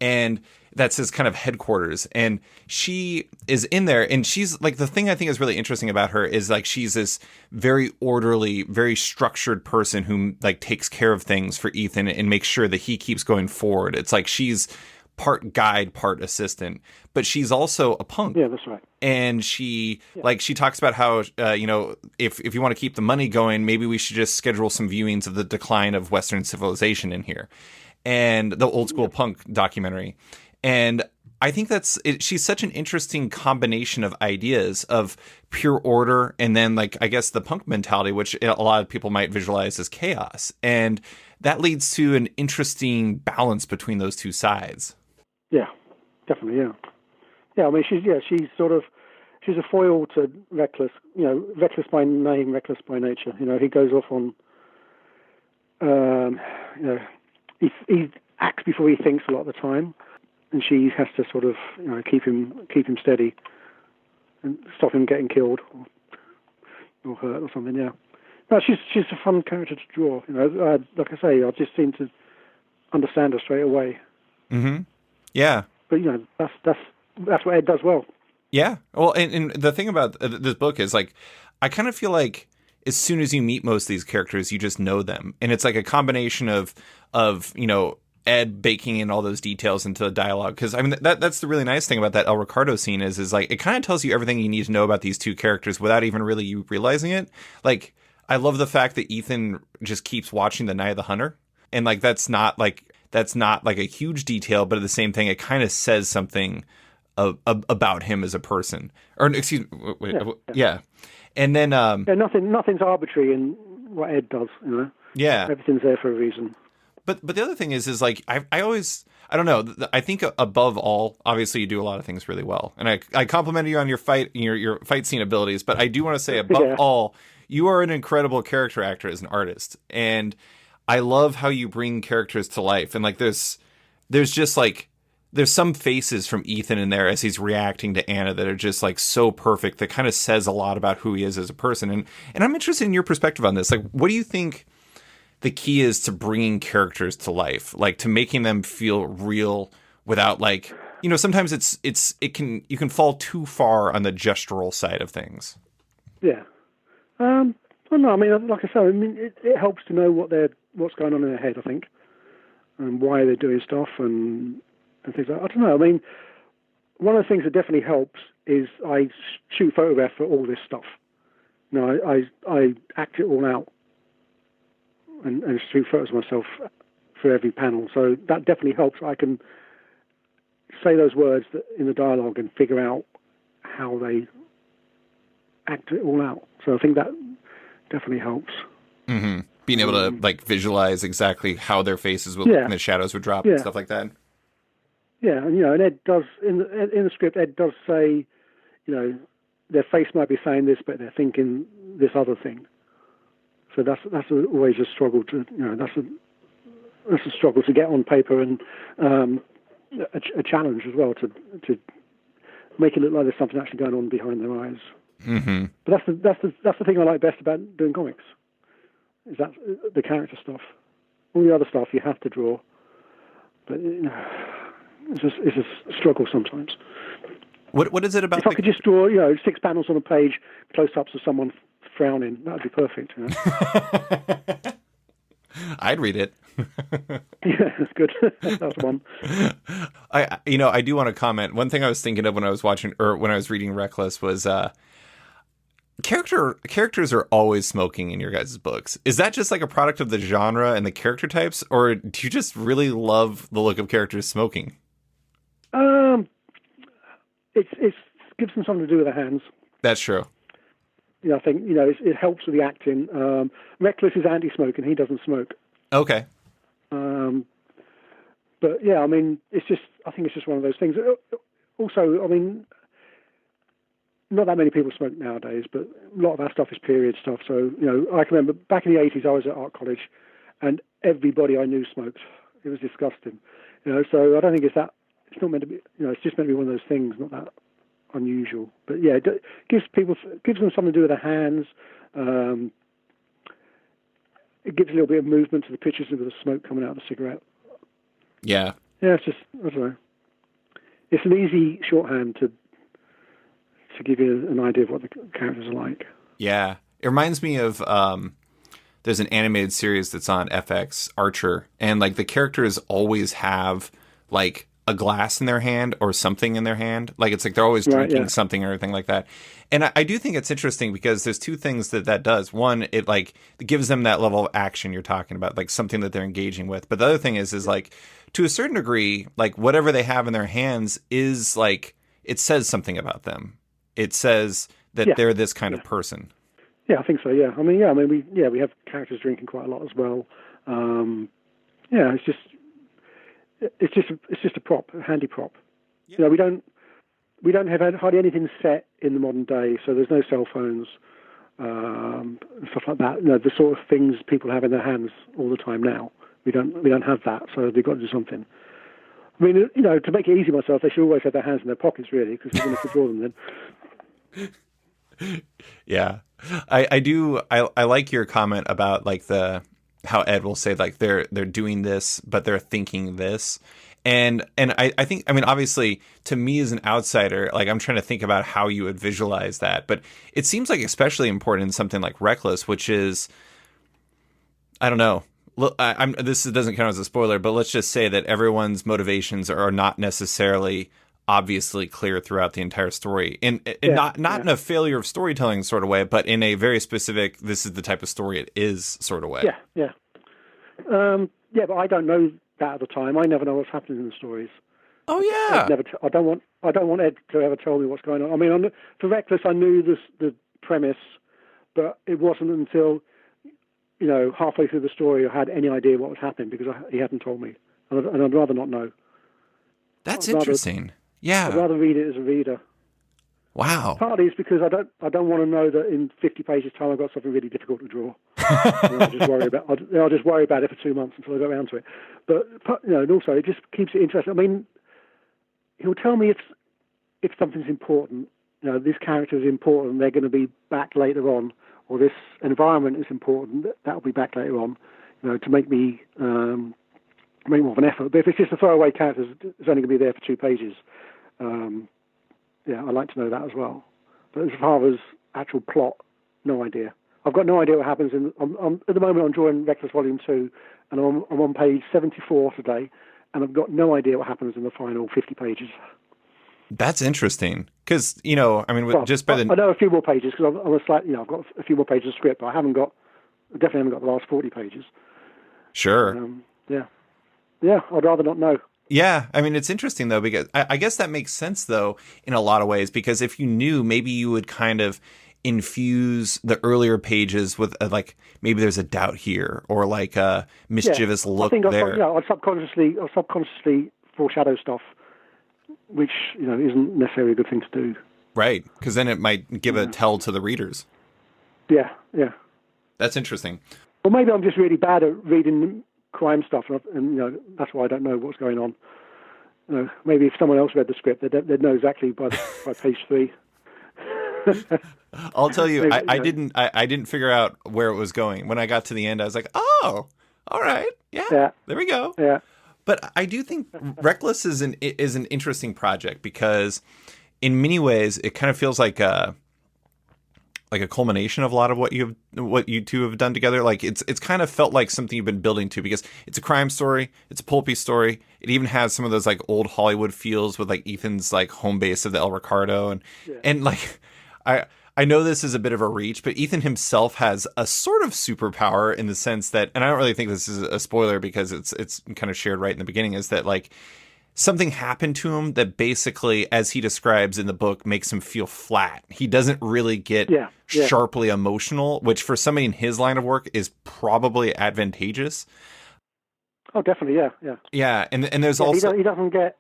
And that's his kind of headquarters. And she is in there. And she's the thing I think is really interesting about her is she's this very orderly, very structured person who takes care of things for Ethan and makes sure that he keeps going forward. It's she's part guide, part assistant, but she's also a punk. Yeah, that's right. And she she talks about how, if you want to keep the money going, maybe we should just schedule some viewings of the decline of Western civilization in here. And the old school punk documentary. And I think she's such an interesting combination of ideas of pure order and then I guess the punk mentality, which a lot of people might visualize as chaos. And that leads to an interesting balance between those two sides. Yeah, definitely. Yeah. Yeah. I mean, she's a foil to Reckless, Reckless by name, reckless by nature. He goes off on, he acts before he thinks a lot of the time, and she has to sort of keep him steady and stop him getting killed or hurt or something. Yeah, no, she's a fun character to draw. Like I say, I just seem to understand her straight away. Mm-hmm. Yeah, but that's what Ed does well. Yeah, well, and the thing about this book is I kind of feel as soon as you meet most of these characters, you just know them. And it's a combination of Ed baking in all those details into the dialogue. Because, I mean, that's the really nice thing about that El Ricardo scene is it kind of tells you everything you need to know about these two characters without even really you realizing it. I love the fact that Ethan just keeps watching The Night of the Hunter. And, that's not a huge detail, but at the same thing, it kind of says something about him as a person. Or, excuse me, yeah. And then nothing's arbitrary in what Ed does, Yeah, everything's there for a reason. But the other thing is I always, I don't know, I think above all, obviously you do a lot of things really well, and I complimented you on your fight scene abilities, but I do want to say above all, you are an incredible character actor as an artist, and I love how you bring characters to life, and there's just there's some faces from Ethan in there as he's reacting to Anna that are just so perfect, that kind of says a lot about who he is as a person. And I'm interested in your perspective on this. What do you think the key is to bringing characters to life, to making them feel real without sometimes you can fall too far on the gestural side of things. Yeah. I don't know. I mean, like I said, it helps to know what's going on in their head, I think, and why they're doing stuff and things like that. I don't know. I mean, one of the things that definitely helps is I shoot photographs for all this stuff. I act it all out and shoot photos of myself for every panel. So that definitely helps. I can say those words in the dialogue and figure out how they act it all out. So I think that definitely helps. Mm-hmm. Being able to like visualize exactly how their faces would look and the shadows would drop and stuff like that. Yeah, and and Ed does in the script. Ed does say, their face might be saying this, but they're thinking this other thing. So that's always a struggle to that's a struggle to get on paper, and a challenge as well to make it look like there's something actually going on behind their eyes. Mm-hmm. But that's the thing I like best about doing comics, is that the character stuff. All the other stuff you have to draw, but it's a struggle sometimes. What is it about? If I could just draw 6 panels on a page, close-ups of someone frowning, that'd be perfect. I'd read it. Yeah, that's good. That's one. I do want to comment. One thing I was thinking of when I was watching or when I was reading Reckless was characters are always smoking in your guys' books. Is that just like a product of the genre and the character types, or do you just really love the look of characters smoking? It gives them something to do with their hands. That's true. I think it helps with the acting. Reckless is anti-smoking; he doesn't smoke. Okay. But yeah, I mean, I think it's just one of those things. Also, I mean, not that many people smoke nowadays, but a lot of our stuff is period stuff. So, I can remember back in the 80s, I was at art college, and everybody I knew smoked. It was disgusting. So I don't think it's not meant to be, it's just meant to be one of those things, not that unusual. But yeah, it gives them something to do with their hands. It gives a little bit of movement to the pictures with the smoke coming out of the cigarette. Yeah. Yeah, it's just, I don't know. It's an easy shorthand to give you an idea of what the characters are like. Yeah. It reminds me of, there's an animated series that's on FX, Archer, and like the characters always have like a glass in their hand or something in their hand. Like it's like they're always drinking something or anything like that. And I do think it's interesting because there's two things that does. One, it gives them that level of action you're talking about, like something that they're engaging with. But the other thing is like to a certain degree, like whatever they have in their hands is like, it says something about them. It says that they're this kind of person. Yeah, I think so. Yeah. I mean, we have characters drinking quite a lot as well. It's just a prop, a handy prop. Yeah. We don't have hardly anything set in the modern day, so there's no cell phones, stuff like that. The sort of things people have in their hands all the time now. We don't have that, so they've got to do something. I mean, to make it easy myself, they should always have their hands in their pockets, really, because we're going to draw them then. Yeah, I do. I like your comment about like how Ed will say like they're doing this, but they're thinking this. And I think, I mean, obviously to me as an outsider, like I'm trying to think about how you would visualize that, but it seems like especially important in something like Reckless, which is, I don't know. Look, this doesn't count as a spoiler, but let's just say that everyone's motivations are not necessarily obviously clear throughout the entire story, and not in a failure of storytelling sort of way, but in a very specific, this is the type of story it is sort of way. Yeah. But I don't know that at the time. I never know what's happening in the stories. Oh yeah. I don't want Ed to ever tell me what's going on. I mean, for Reckless, I knew the premise, but it wasn't until halfway through the story I had any idea what was happening because he hadn't told me, and I'd rather not know. That's interesting. Yeah, I'd rather read it as a reader. Wow. Partly it's because I don't want to know that in 50 pages time I've got something really difficult to draw. I'll just worry about it for 2 months until I go around to it. But and also it just keeps it interesting. I mean, he'll tell me if something's important. This character is important. They're going to be back later on, or this environment is important. That'll be back later on. To make me make more of an effort. But if it's just a throwaway character, it's only going to be there for 2 pages. I like to know that as well. But as far as actual plot, no idea. I've got no idea what happens. At the moment, I'm drawing Reckless Volume 2, and I'm on page 74 today, and I've got no idea what happens in the final 50 pages. That's interesting, because I know a few more pages because I've got a few more pages of script, but I haven't got I definitely haven't got the last 40 pages. Sure. Yeah. I'd rather not know. Yeah, I mean, it's interesting though, because I guess that makes sense though in a lot of ways, because if you knew, maybe you would kind of infuse the earlier pages with like, maybe there's a doubt here, or like a mischievous look there. I'd subconsciously foreshadow stuff, which, isn't necessarily a good thing to do. Right, because then it might give a tell to the readers. Yeah. That's interesting. Well, maybe I'm just really bad at reading crime stuff, and that's why I don't know what's going on. Maybe if someone else read the script, they'd know exactly by page 3. I'll tell you, Maybe, I didn't figure out where it was going. When I got to the end, I was like, oh, all right, yeah, there we go. Yeah. But I do think Reckless is an interesting project, because in many ways it kind of feels like a culmination of a lot of what you two have done together. Like it's kind of felt like something you've been building to, because it's a crime story, it's a pulpy story. It even has some of those like old Hollywood feels with like Ethan's like home base of the El Ricardo, and like I know this is a bit of a reach, but Ethan himself has a sort of superpower in the sense that, and I don't really think this is a spoiler because it's kind of shared right in the beginning, is that like something happened to him that basically, as he describes in the book, makes him feel flat. He doesn't really get sharply emotional, which for somebody in his line of work is probably advantageous. Oh, definitely, yeah. Yeah, and there's also he doesn't get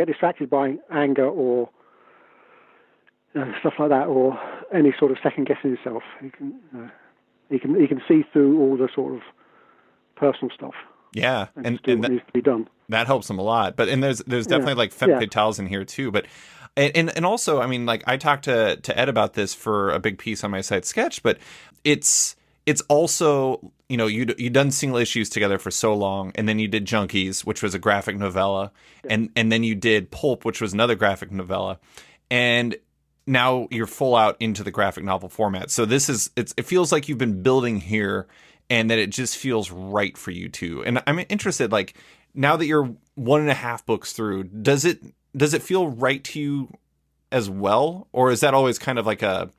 distracted by anger or stuff like that, or any sort of second guessing himself. He can see through all the sort of personal stuff. Yeah, and what needs to be done. That helps him a lot. But there's definitely like femme fatales in here too. But and also, I mean, like I talked to Ed about this for a big piece on my site Sketch, but it's also, you'd done single issues together for so long, and then you did Junkies, which was a graphic novella, and then you did Pulp, which was another graphic novella, and now you're full out into the graphic novel format. So it feels like you've been building here, and that it just feels right for you too. And I'm interested, like, now that you're 1.5 books through, does it feel right to you as well? Or is that always kind of like it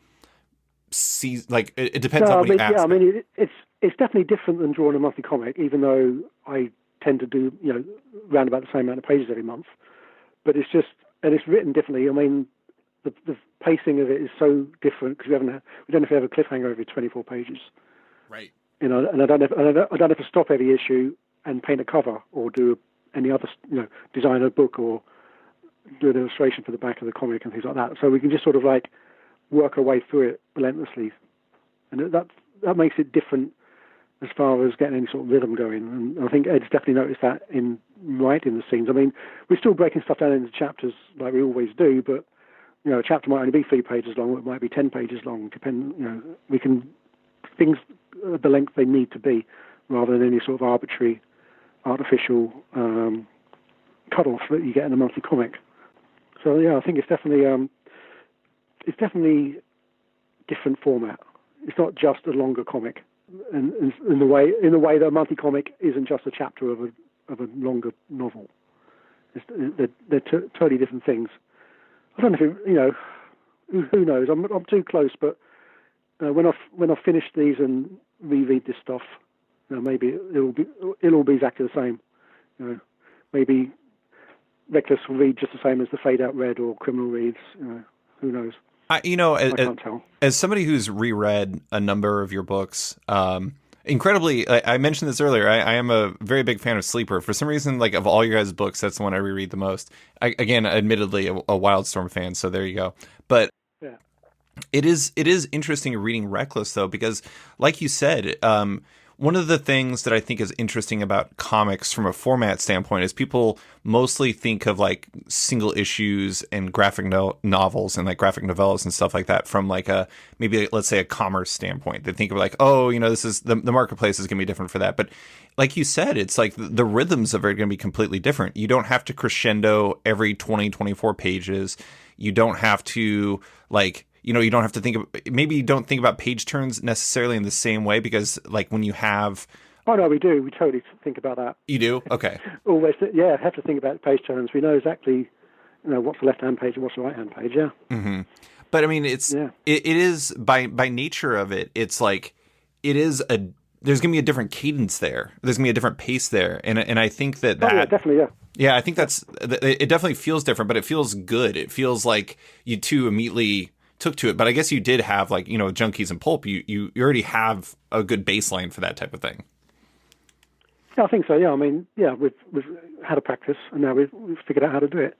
depends on what you ask. Yeah, I mean, it's definitely different than drawing a monthly comic, even though I tend to do, round about the same amount of pages every month. But it's written differently. I mean, the pacing of it is so different because we don't know if we have a cliffhanger every 24 pages. Right. And I don't have to stop every issue and paint a cover or do any other, design a book or do an illustration for the back of the comic and things like that. So we can just sort of like work our way through it relentlessly, and that makes it different as far as getting any sort of rhythm going. And I think Ed's definitely noticed that in writing the scenes. I mean, we're still breaking stuff down into chapters like we always do, but a chapter might only be 3 pages long, or it might be 10 pages long. We can things at the length they need to be, rather than any sort of arbitrary, artificial cut-off that you get in a monthly comic. So yeah, I think it's definitely different format. It's not just a longer comic, and in the way that a monthly comic isn't just a chapter of a longer novel. They're totally different things. I don't know if who knows. I'm too close, but when I finish these and reread this stuff, maybe it'll all be exactly the same. Maybe Reckless will read just the same as the Fade Out Red or Criminal reads. Who knows? I can't tell. As somebody who's reread a number of your books, incredibly, I mentioned this earlier, I am a very big fan of Sleeper. For some reason, like of all your guys' books, that's the one I reread the most. Again, admittedly, a Wildstorm fan, so there you go. But yeah. It is interesting reading Reckless, though, because like you said, one of the things that I think is interesting about comics from a format standpoint is people mostly think of like single issues and graphic novels and like graphic novellas and stuff like that from like maybe let's say a commerce standpoint. They think of like, this is the marketplace is going to be different for that. But like you said, it's like the rhythms of it are going to be completely different. You don't have to crescendo every 24 pages. You don't have to you don't have to maybe you don't think about page turns necessarily in the same way, because like when you have... Oh, no, we do. We totally think about that. You do? Okay. Always, yeah, have to think about page turns. We know exactly, what's the left-hand page and what's the right-hand page, yeah. Mm-hmm. But I mean, it is by nature of it, it's like it is there's going to be a different cadence there. There's going to be a different pace there. And I think that yeah, definitely, yeah. Yeah, I think it definitely feels different, but it feels good. It feels like you two immediately took to it. But I guess you did have, like, Junkies and Pulp. You already have a good baseline for that type of thing. Yeah, I think so, yeah. I mean, yeah, we've had a practice, and now we've figured out how to do it,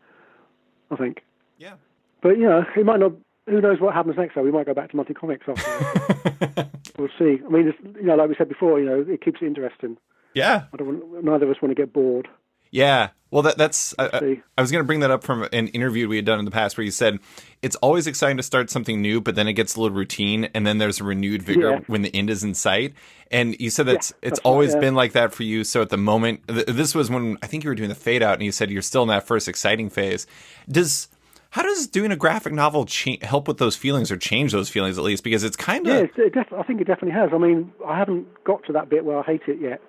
I think. Yeah. But, it might not, who knows what happens next, though. We might go back to monthly comics after. We'll see. I mean, like we said before, it keeps it interesting. Yeah. Neither of us want to get bored. Yeah. Well, that's I was going to bring that up from an interview we had done in the past where you said it's always exciting to start something new, but then it gets a little routine, and then there's a renewed vigor when the end is in sight. And you said it's always been like that for you. So at the moment, this was when I think you were doing the fade out, and you said you're still in that first exciting phase. How does doing a graphic novel help with those feelings, or change those feelings at least? Because it's kind of... Yeah, I think it definitely has. I mean, I haven't got to that bit where I hate it yet.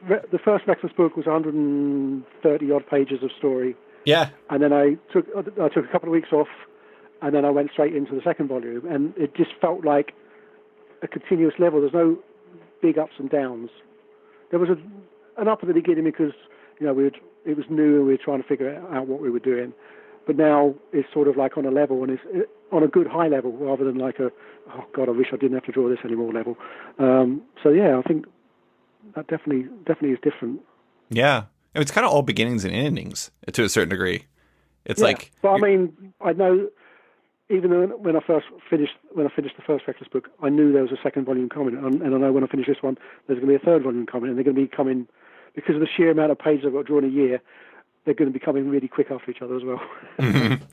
The first Reckless book was 130 odd pages of story. Yeah. And then I took a couple of weeks off, and then I went straight into the second volume, and it just felt like a continuous level. There's no big ups and downs. There was an up at the beginning because it was new and we were trying to figure out what we were doing. But now it's sort of like on a level, and it's on a good high level rather than like oh God, I wish I didn't have to draw this anymore level. So yeah, I think that definitely is different. Yeah. It's kind of all beginnings and endings to a certain degree. It's like... But I mean, I know, even when I finished the first Reckless book, I knew there was a second volume coming. And I know when I finish this one, there's going to be a third volume coming. And they're going to be coming, because of the sheer amount of pages I've got drawn a year, they're going to be coming really quick after each other as well. Mm-hmm.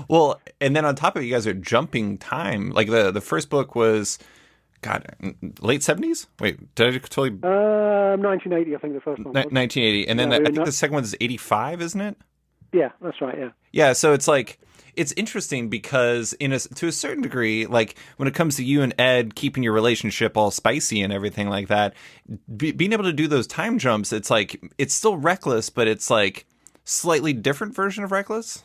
Well, and then on top of it, you guys are jumping time. Like the first book was... God, late 70s? Wait, did I totally... 1980, I think the first one was. 1980. And then I think the second one is 85, isn't it? Yeah, that's right, yeah. Yeah, so it's like... It's interesting because to a certain degree, like when it comes to you and Ed keeping your relationship all spicy and everything like that, being able to do those time jumps, it's like, it's still Reckless, but it's like slightly different version of Reckless?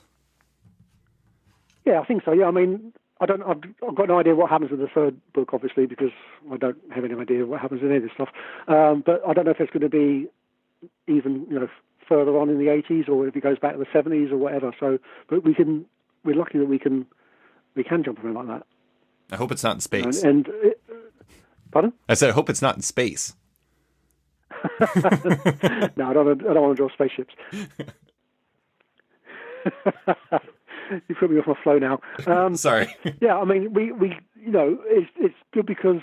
Yeah, I think so, yeah. I mean... I've got no idea what happens in the third book, obviously, because I don't have any idea what happens in any of this stuff. But I don't know if it's going to be even, further on in the 80s, or if it goes back to the 70s or whatever. So, but we're lucky that we can jump around like that. I hope it's not in space. Pardon? I said, I hope it's not in space. No, I don't want to draw spaceships. You put me off my flow now. Sorry. Yeah, I mean, we it's good because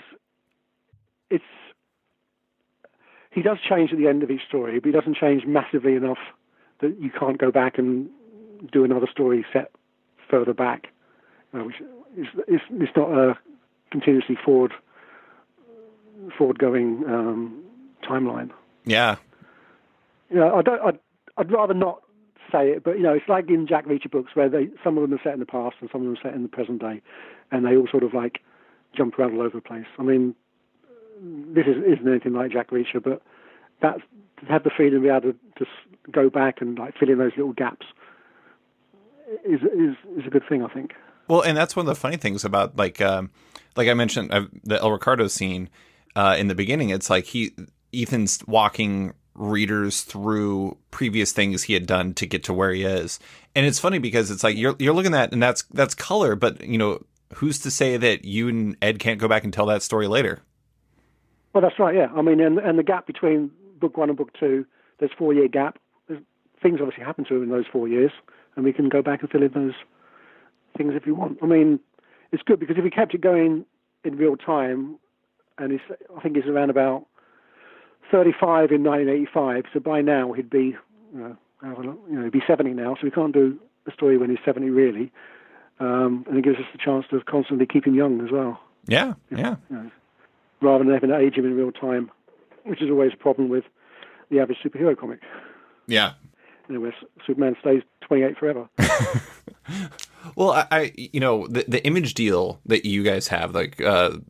he does change at the end of each story, but he doesn't change massively enough that you can't go back and do another story set further back. Which it's not a continuously forward-going timeline. Yeah. I'd rather not say it, but it's like in Jack Reacher books where some of them are set in the past and some of them are set in the present day, and they all sort of like jump around all over the place. I mean, this isn't anything like Jack Reacher, but to have the freedom to be able to just go back and like fill in those little gaps is a good thing, I think. Well, and that's one of the funny things about like I mentioned the El Ricardo scene in the beginning. It's like Ethan's walking readers through previous things he had done to get to where he is, and it's funny because it's like you're looking at, and that's color, but who's to say that you and Ed can't go back and tell that story later? Well, that's right, yeah. I mean, and the gap between book 1 and book 2, there's 4-year gap. Things obviously happen to him in those 4 years, and we can go back and fill in those things if you want. I mean, it's good because if we kept it going in real time, and I think he's around about 35 in 1985, so by now he'd be, he'd be 70 now, so we can't do a story when he's 70 really, and it gives us the chance to constantly keep him young as well. Yeah, yeah. Rather than having to age him in real time, which is always a problem with the average superhero comic. Yeah. Where Superman stays 28 forever. Well, the image deal that you guys have, like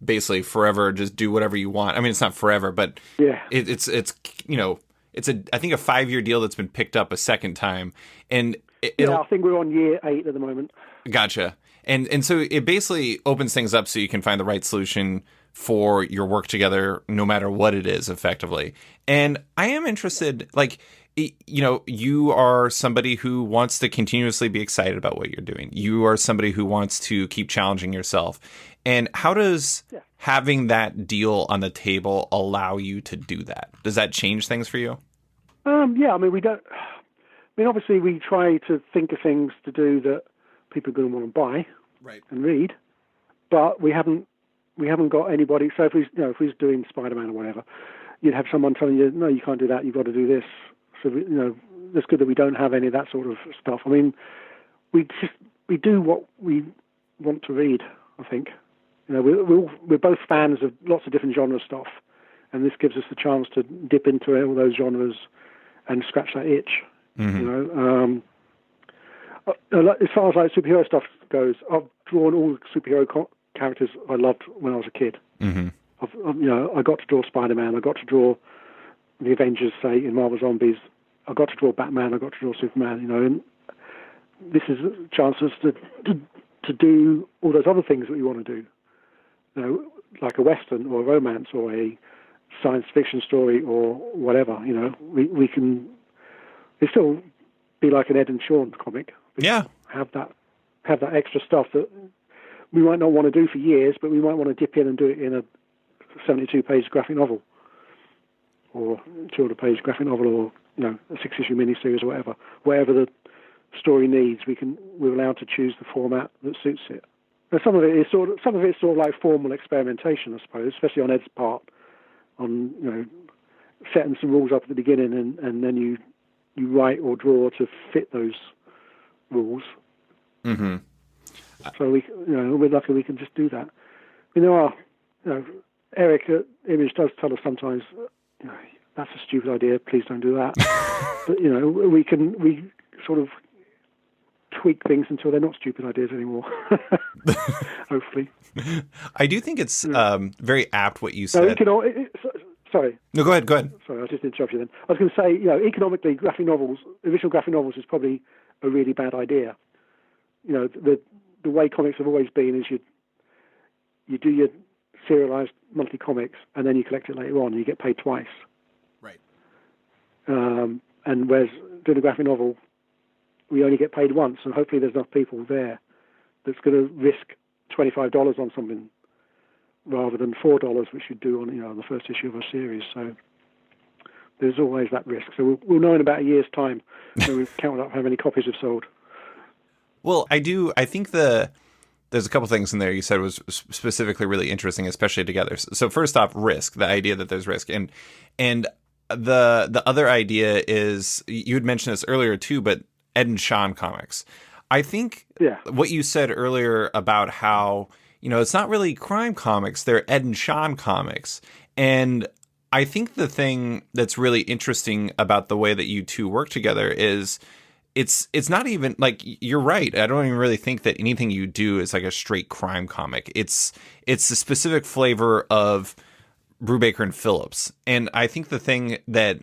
basically forever, just do whatever you want. I mean, it's not forever, but yeah, it's I think a 5-year deal that's been picked up a second time, and I think we're on year 8 at the moment. Gotcha. And so it basically opens things up so you can find the right solution for your work together, no matter what it is, effectively. And I am interested, like, you are somebody who wants to continuously be excited about what you're doing. You are somebody who wants to keep challenging yourself. And how does having that deal on the table allow you to do that? Does that change things for you? Yeah, I mean, we don't. I mean, obviously, we try to think of things to do that people are going to want to buy and read, but we haven't got anybody. So if he's doing Spider-Man or whatever, you'd have someone telling you, no, you can't do that. You've got to do this. So it's good that we don't have any of that sort of stuff. I mean, we do what we want to read. I think we're both fans of lots of different genre stuff, and this gives us the chance to dip into all those genres and scratch that itch. Mm-hmm. As far as like superhero stuff goes, I've drawn all the superhero characters I loved when I was a kid. Mm-hmm. I got to draw Spider-Man. I got to draw the Avengers, say in Marvel Zombies. I got to draw Batman. I got to draw Superman. And this is a chance for us to do all those other things that we want to do. Like a Western or a romance or a science fiction story or whatever. We can. It still be like an Ed and Sean comic. Yeah. Have that extra stuff that we might not want to do for years, but we might want to dip in and do it in a 72-page graphic novel, or 200-page graphic novel, or a 6-issue miniseries or whatever the story needs. We're allowed to choose the format that suits it. Now, some of it's sort of like formal experimentation, I suppose, especially on Ed's part, on setting some rules up at the beginning, and then you write or draw to fit those rules. Mm-hmm. So we're lucky we can just do that. Eric at Image does tell us sometimes, that's a stupid idea, please don't do that. But we sort of tweak things until they're not stupid ideas anymore. Hopefully. I do think it's very apt what you said. Sorry. No, go ahead. Sorry, I just interrupted you then. I was going to say, economically, original graphic novels is probably a really bad idea. The way comics have always been is you do your serialized monthly comics and then you collect it later on and you get paid twice. Right. And whereas doing a graphic novel, we only get paid once, and hopefully there's enough people there that's going to risk $25 on something rather than $4, which you'd do on the first issue of a series. So there's always that risk. So we'll know in about a year's time when we've counted up how many copies have sold. Well, I think there's a couple things in there you said was specifically really interesting, especially together. So first off, risk, the idea that there's risk. And the other idea is, you had mentioned this earlier too, but Ed and Sean comics. I think what you said earlier about how, it's not really crime comics, they're Ed and Sean comics. And I think the thing that's really interesting about the way that you two work together is it's not even like, you're right. I don't even really think that anything you do is like a straight crime comic. It's a specific flavor of Brubaker and Phillips. And I think the thing that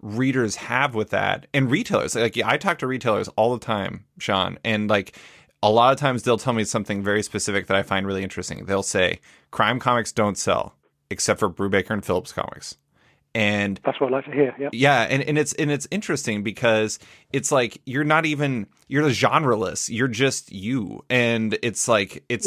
readers have with that, and retailers, like I talk to retailers all the time, Sean, and like a lot of times they'll tell me something very specific that I find really interesting. They'll say crime comics don't sell except for Brubaker and Phillips comics. And that's what I like to hear. Yeah. And it's interesting because it's like, you're genreless. You're just you. And it's like, it's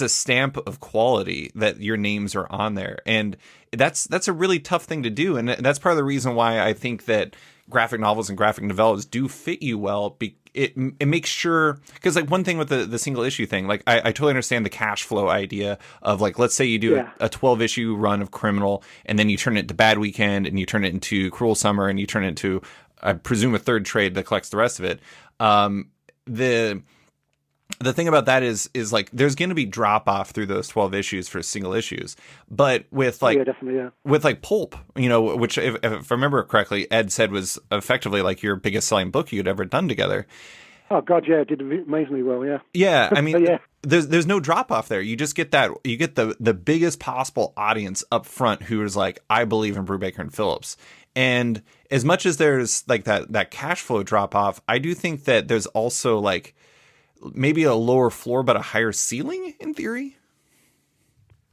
a stamp of quality that your names are on there. And that's a really tough thing to do. And that's part of the reason why I think that graphic novels and graphic novellas do fit you well. It makes sure, because like one thing with the single issue thing, like I totally understand the cash flow idea of like, let's say you do a 12 issue run of Criminal, and then you turn it into Bad Weekend, and you turn it into Cruel Summer, and you turn it into, I presume, a third trade that collects the rest of it. The thing about that is like there's going to be drop off through those 12 issues for single issues, but with like with like Pulp, which if I remember correctly, Ed said was effectively like your biggest selling book you'd ever done together. Oh God, yeah, it did amazingly well, yeah. Yeah, I mean, there's no drop off there. You just get the biggest possible audience up front who is like, I believe in Brubaker and Phillips. And as much as there's like that cash flow drop off, I do think that there's also like maybe a lower floor but a higher ceiling in theory.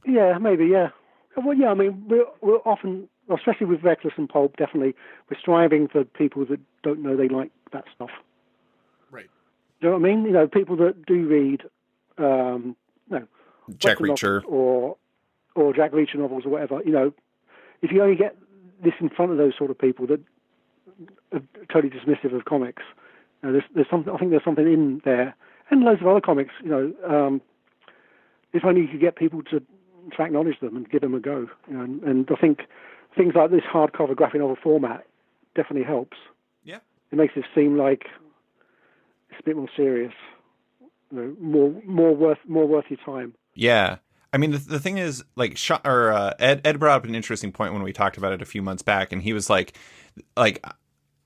Yeah, maybe, yeah. Well, yeah, I mean, we're often, especially with Reckless and Pulp, definitely, we're striving for people that don't know they like that stuff. Right. Do you know what I mean? You know, people that do read, Jack Western novels Reacher. or Jack Reacher novels or whatever, you know, if you only get this in front of those sort of people that are totally dismissive of comics, you know, there's something. I think there's something in there, and loads of other comics. You know, if only you could get people to acknowledge them and give them a go. You know, and I think things like this hardcover graphic novel format definitely helps. Yeah, it makes it seem like it's a bit more serious, you know, more worth your time. Yeah. I mean, the thing is, like, Ed brought up an interesting point when we talked about it a few months back, and he was like,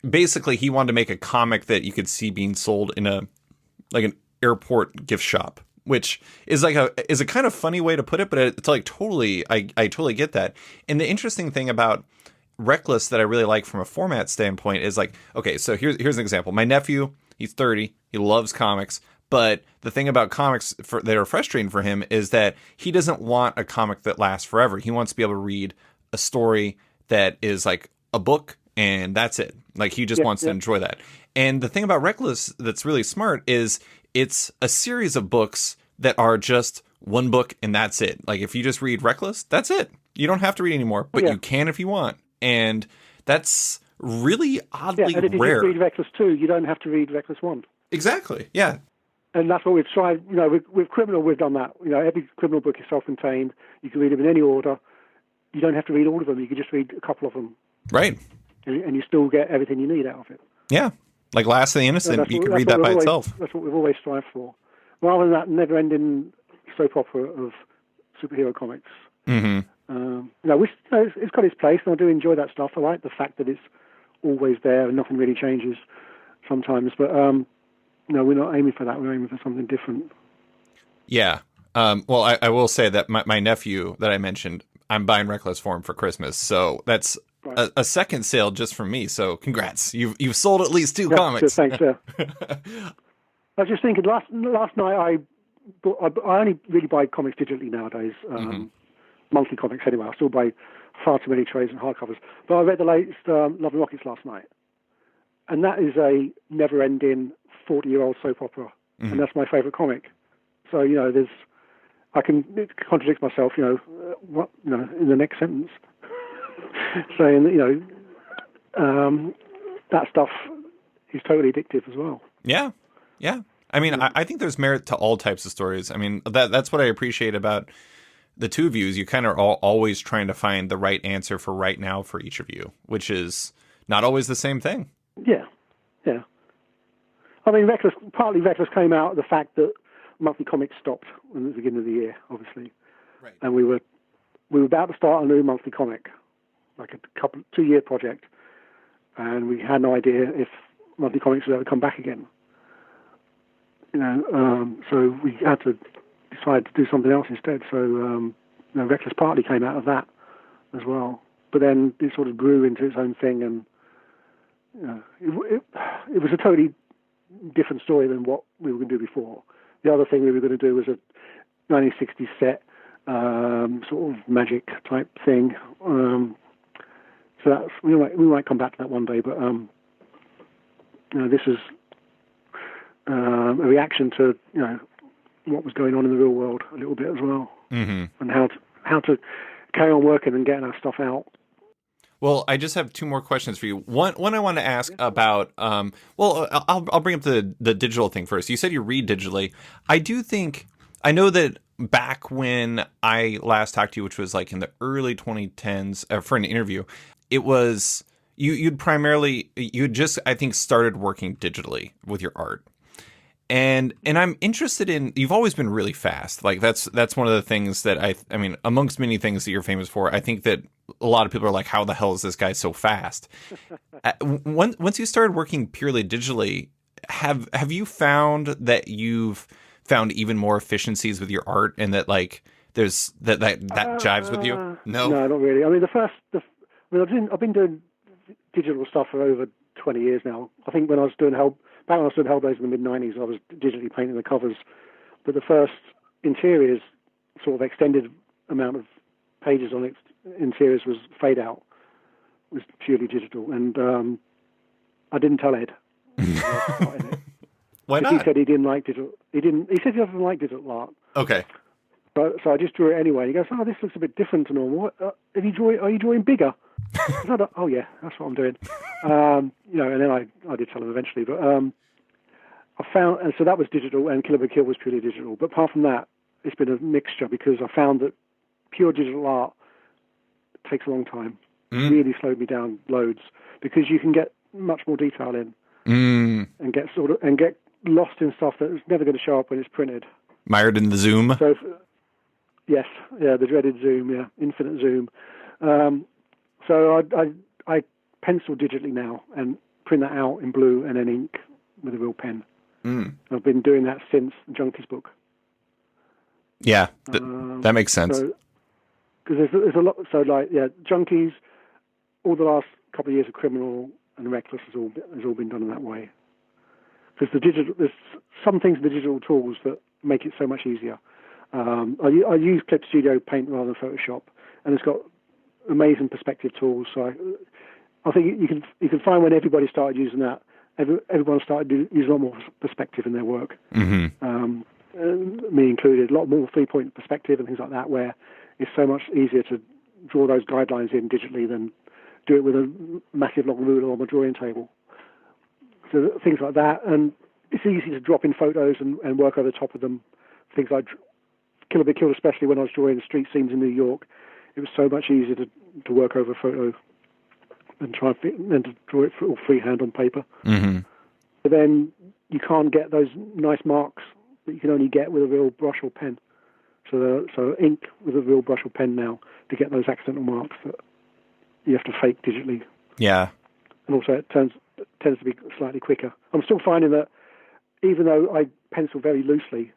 basically, he wanted to make a comic that you could see being sold in an airport gift shop, which is a kind of funny way to put it, but it's like totally, I totally get that. And the interesting thing about Reckless that I really like from a format standpoint is like, okay, so here's an example. My nephew, he's 30, he loves comics. But the thing about comics that are frustrating for him is that he doesn't want a comic that lasts forever. He wants to be able to read a story that is like a book and that's it. Like he just wants to enjoy that. And the thing about Reckless that's really smart is it's a series of books that are just one book and that's it. Like if you just read Reckless, that's it. You don't have to read anymore, but you can if you want. And that's really oddly and if you rare. just read Reckless 2, you don't have to read Reckless 1. Exactly. Yeah. And that's what we've tried. You know, with Criminal, we've done that. You know, every criminal book is self-contained. You can read them in any order. You don't have to read all of them. You can just read a couple of them. Right. And you still get everything you need out of it. Yeah. Like Last of the Innocent, you can read that by itself. That's what we've always strived for. Rather than that never-ending soap opera of superhero comics. Mm-hmm. You know, it's got its place, and I do enjoy that stuff. I like the fact that it's always there and nothing really changes sometimes. But no, we're not aiming for that. We're aiming for something different. Yeah. Well, I will say that my nephew that I mentioned, I'm buying Reckless for him for Christmas. So that's a second sale just from me. So congrats. You've sold at least 2 comics. Sure, thanks, I was just thinking, last night I only really buy comics digitally nowadays. Monthly comics anyway. I still buy far too many trades and hardcovers. But I read the latest Love and Rockets last night. And that is a never-ending 40-year-old soap opera, and that's my favourite comic. So you know, I can contradict myself. You know, in the next sentence, saying that that stuff is totally addictive as well. Yeah, yeah. I mean, I think there's merit to all types of stories. I mean, that's what I appreciate about the two of you is you kind of are always trying to find the right answer for right now for each of you, which is not always the same thing. Yeah. I mean, partly Reckless came out of the fact that monthly comics stopped at the beginning of the year, obviously. Right. And we were about to start a new monthly comic, like a 2-year project, and we had no idea if monthly comics would ever come back again. You know, so we had to decide to do something else instead. So, Reckless partly came out of that as well. But then it sort of grew into its own thing, and it was a totally different story than what we were going to do before. The other thing we were going to do was a 1960s set, sort of magic type thing. So that's we might come back to that one day. But this is a reaction to what was going on in the real world a little bit as well, and how to carry on working and getting our stuff out. Well, I just have 2 more questions for you. One I want to ask about. I'll bring up the digital thing first. You said you read digitally. I know that back when I last talked to you, which was like in the early 2010s for an interview, it was you'd just I think started working digitally with your art. And I'm interested in, you've always been really fast. Like that's one of the things that I mean, amongst many things that you're famous for, I think that a lot of people are like, how the hell is this guy so fast? Once you started working purely digitally, have you found that you've found even more efficiencies with your art and that like there's that jives with you? No, not really. I mean, I've been doing digital stuff for over 20 years now. I think when I was doing back when I was doing Hellblazer in the mid-90s, I was digitally painting the covers. But the first interiors, sort of extended amount of pages on interiors was fade out, was purely digital. And I didn't tell Ed. Why not? He said he didn't like digital. He said he doesn't like digital art. Okay. So I just drew it anyway. He goes, "Oh, this looks a bit different to normal. Are you drawing bigger?" I said, "Oh yeah, that's what I'm doing." And then I did tell him eventually. But I found, and so that was digital, and Kill or Be Killed was purely digital. But apart from that, it's been a mixture because I found that pure digital art takes a long time. Really slowed me down loads because you can get much more detail in and get lost in stuff that's never going to show up when it's printed. Mired in the zoom. So, yes, the dreaded zoom, infinite zoom. So I pencil digitally now and print that out in blue and then ink with a real pen. I've been doing that since Junkie's book. Yeah, that makes sense. Because there's a lot. So Junkies. All the last couple of years of Criminal and Reckless has all been done in that way. Because there's some things in the digital tools that make it so much easier. I use Clip Studio Paint rather than Photoshop, and it's got amazing perspective tools. So I think you can find when everybody started using that, everyone started using a lot more perspective in their work. Mm-hmm. Me included, a lot more 3-point perspective and things like that, where it's so much easier to draw those guidelines in digitally than do it with a massive long ruler on the drawing table. So things like that, and it's easy to drop in photos and work over the top of them. Things like Kill or Be Killed, especially when I was drawing street scenes in New York, it was so much easier to work over a photo than to draw it all freehand on paper. Mm-hmm. But then you can't get those nice marks that you can only get with a real brush or pen. So ink with a real brush or pen now to get those accidental marks that you have to fake digitally. Yeah. And also it tends to be slightly quicker. I'm still finding that even though I pencil very loosely,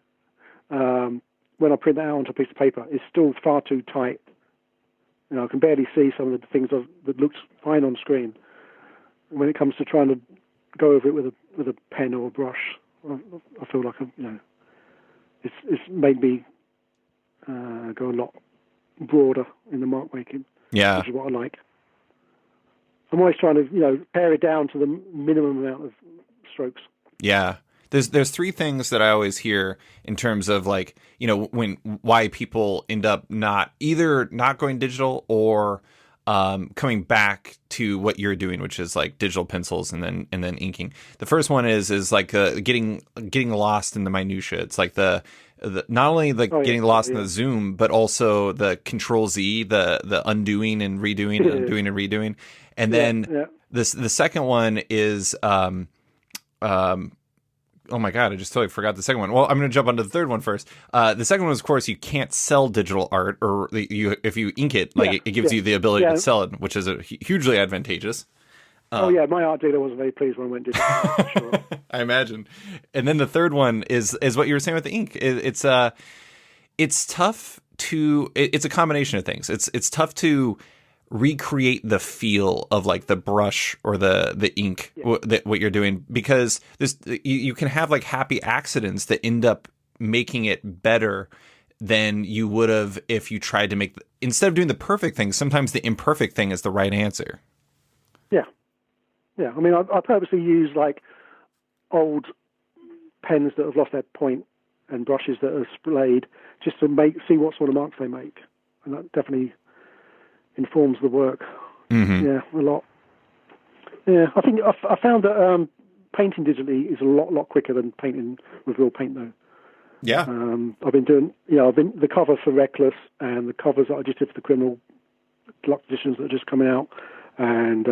when I print that out onto a piece of paper, it's still far too tight. I can barely see some of the things that looks fine on screen. When it comes to trying to go over it with a pen or a brush, I feel like it's made me go a lot broader in the mark making. Yeah, which is what I like. I'm always trying to pare it down to the minimum amount of strokes. Yeah. There's three things that I always hear in terms of why people end up not going digital or coming back to what you're doing, which is like digital pencils and then inking. The first one is like getting lost in the minutia. It's like the not only getting lost in the zoom, but also the Control Z, the undoing and redoing, and undoing and redoing. And then the second one is oh my God, I just totally forgot the second one. Well, I'm going to jump onto the third one first. The second one is, of course, you can't sell digital art, or if you ink it, it gives you the ability to sell it, which is hugely advantageous. My art dealer wasn't very pleased when I went digital. Sure. I imagine. And then the third one is what you were saying with the ink. It's tough to. It's a combination of things. It's tough to recreate the feel of like the brush or the ink, what you're doing, because you can have like happy accidents that end up making it better than you would have if you tried to make, instead of doing the perfect thing, sometimes the imperfect thing is the right answer. Yeah. I mean, I purposely use like old pens that have lost their point and brushes that are splayed just to see what sort of marks they make, and that definitely informs the work. Mm-hmm. Yeah, a lot. Yeah, I think I found that painting digitally is a lot quicker than painting with real paint, though. Yeah. I've been doing, the cover for Reckless and the covers that I just did for the Criminal Deluxe editions that are just coming out, and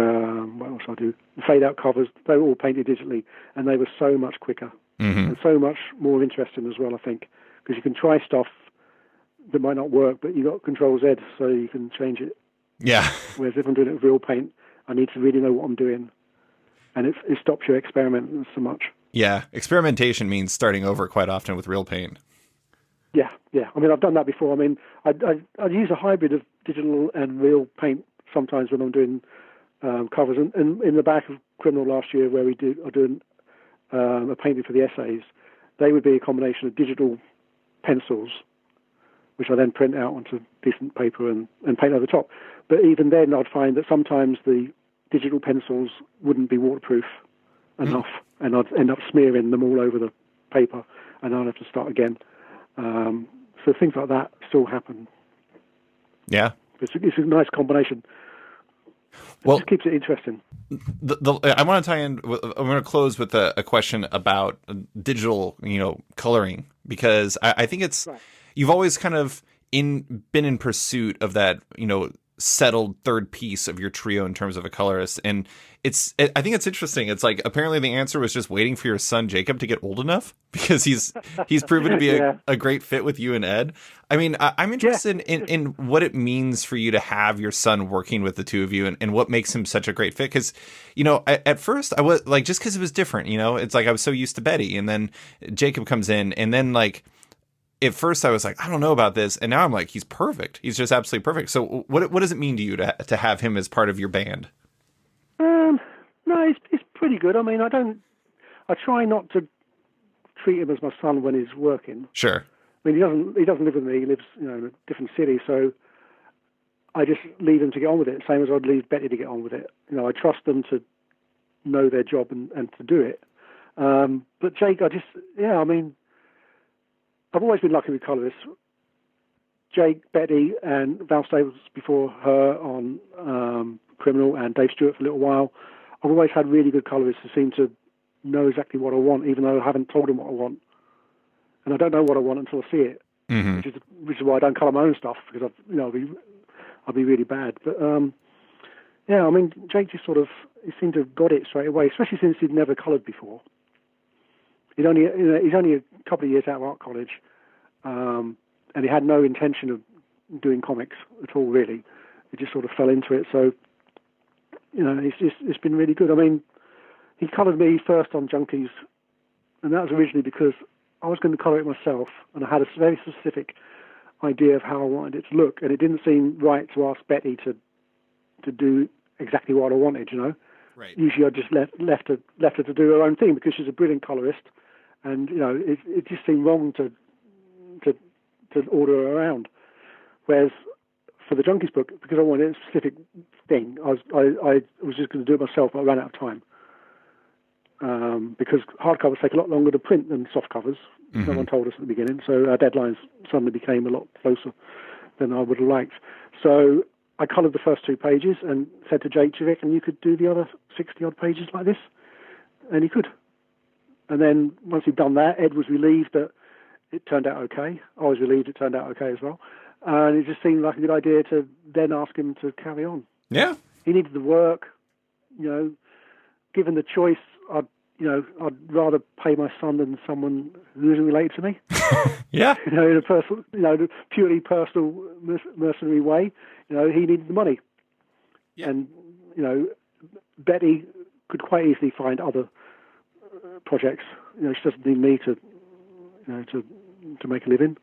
what else I do? The fade-out covers, they were all painted digitally, and they were so much quicker and so much more interesting as well, I think, because you can try stuff that might not work, but you got Control Z, so you can change it. Yeah. Whereas if I'm doing it with real paint, I need to really know what I'm doing, and it stops your experimenting so much. Yeah, experimentation means starting over quite often with real paint. Yeah. I mean, I've done that before. I mean, I use a hybrid of digital and real paint sometimes when I'm doing covers. And in the back of Criminal last year, where I'm doing are painted for the essays, they would be a combination of digital pencils, which I then print out onto decent paper and paint over the top. But even then, I'd find that sometimes the digital pencils wouldn't be waterproof enough, and I'd end up smearing them all over the paper, and I'd have to start again. So things like that still happen. Yeah. It's a nice combination. It just keeps it interesting. I want to tie in. I'm going to close with a question about digital, coloring, because I think it's you've always kind of been in pursuit of that, settled third piece of your trio in terms of a colorist, and I think it's interesting. It's like apparently the answer was just waiting for your son Jacob to get old enough, because he's proven to be a great fit with you and Ed. I mean, I'm interested in what it means for you to have your son working with the two of you, and what makes him such a great fit. Because, at first I was like, just because it was different, it's like I was so used to Betty, and then Jacob comes in, and then like, at first I was like, I don't know about this. And now I'm like, he's perfect. He's just absolutely perfect. So what does it mean to you to have him as part of your band? No, it's pretty good. I mean, I try not to treat him as my son when he's working. Sure. I mean, he doesn't live with me. He lives, in a different city. So I just leave him to get on with it. Same as I'd leave Betty to get on with it. I trust them to know their job and to do it. But Jake, I've always been lucky with colorists. Jake, Betty, and Val Staples before her on Criminal, and Dave Stewart for a little while. I've always had really good colorists who seem to know exactly what I want, even though I haven't told them what I want. And I don't know what I want until I see it, which is why I don't colour my own stuff, because I'll be really bad. But Jake just he seemed to have got it straight away, especially since he'd never coloured before. He's only a couple of years out of art college, and he had no intention of doing comics at all, really. He just sort of fell into it. So, it's been really good. I mean, he coloured me first on Junkies, and that was originally because I was going to colour it myself, and I had a very specific idea of how I wanted it to look, and it didn't seem right to ask Betty to do exactly what I wanted, Right. Usually I just left her to do her own thing, because she's a brilliant colorist, and it just seemed wrong to order her around. Whereas for the Junkies book, because I wanted a specific thing, I was just going to do it myself, but I ran out of time. Because hardcovers take a lot longer to print than soft covers. Mm-hmm. Someone told us at the beginning, so our deadlines suddenly became a lot closer than I would have liked. So I coloured the first 2 pages and said to Jake, do you reckon you could do the other 60-odd pages like this? And he could. And then once he'd done that, Ed was relieved that it turned out okay. I was relieved it turned out okay as well. And it just seemed like a good idea to then ask him to carry on. Yeah. He needed the work. Given the choice, I'd rather pay my son than someone who isn't related to me. Yeah. In a personal, purely personal, mercenary way. He needed the money. Yeah. And, Betty could quite easily find other projects. She doesn't need me to make a living.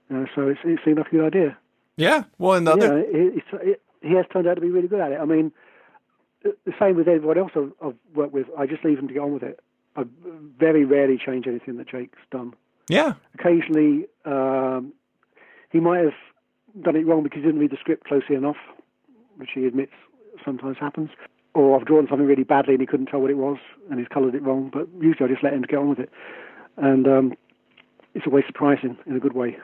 So it seemed like a good idea. Yeah. Well, and the other... he has turned out to be really good at it. I mean, the same with everyone else I've worked with. I just leave them to get on with it. I very rarely change anything that Jake's done. Yeah. Occasionally, he might have done it wrong because he didn't read the script closely enough, which he admits sometimes happens. Or I've drawn something really badly and he couldn't tell what it was and he's coloured it wrong. But usually I just let him get on with it. And it's always surprising in a good way.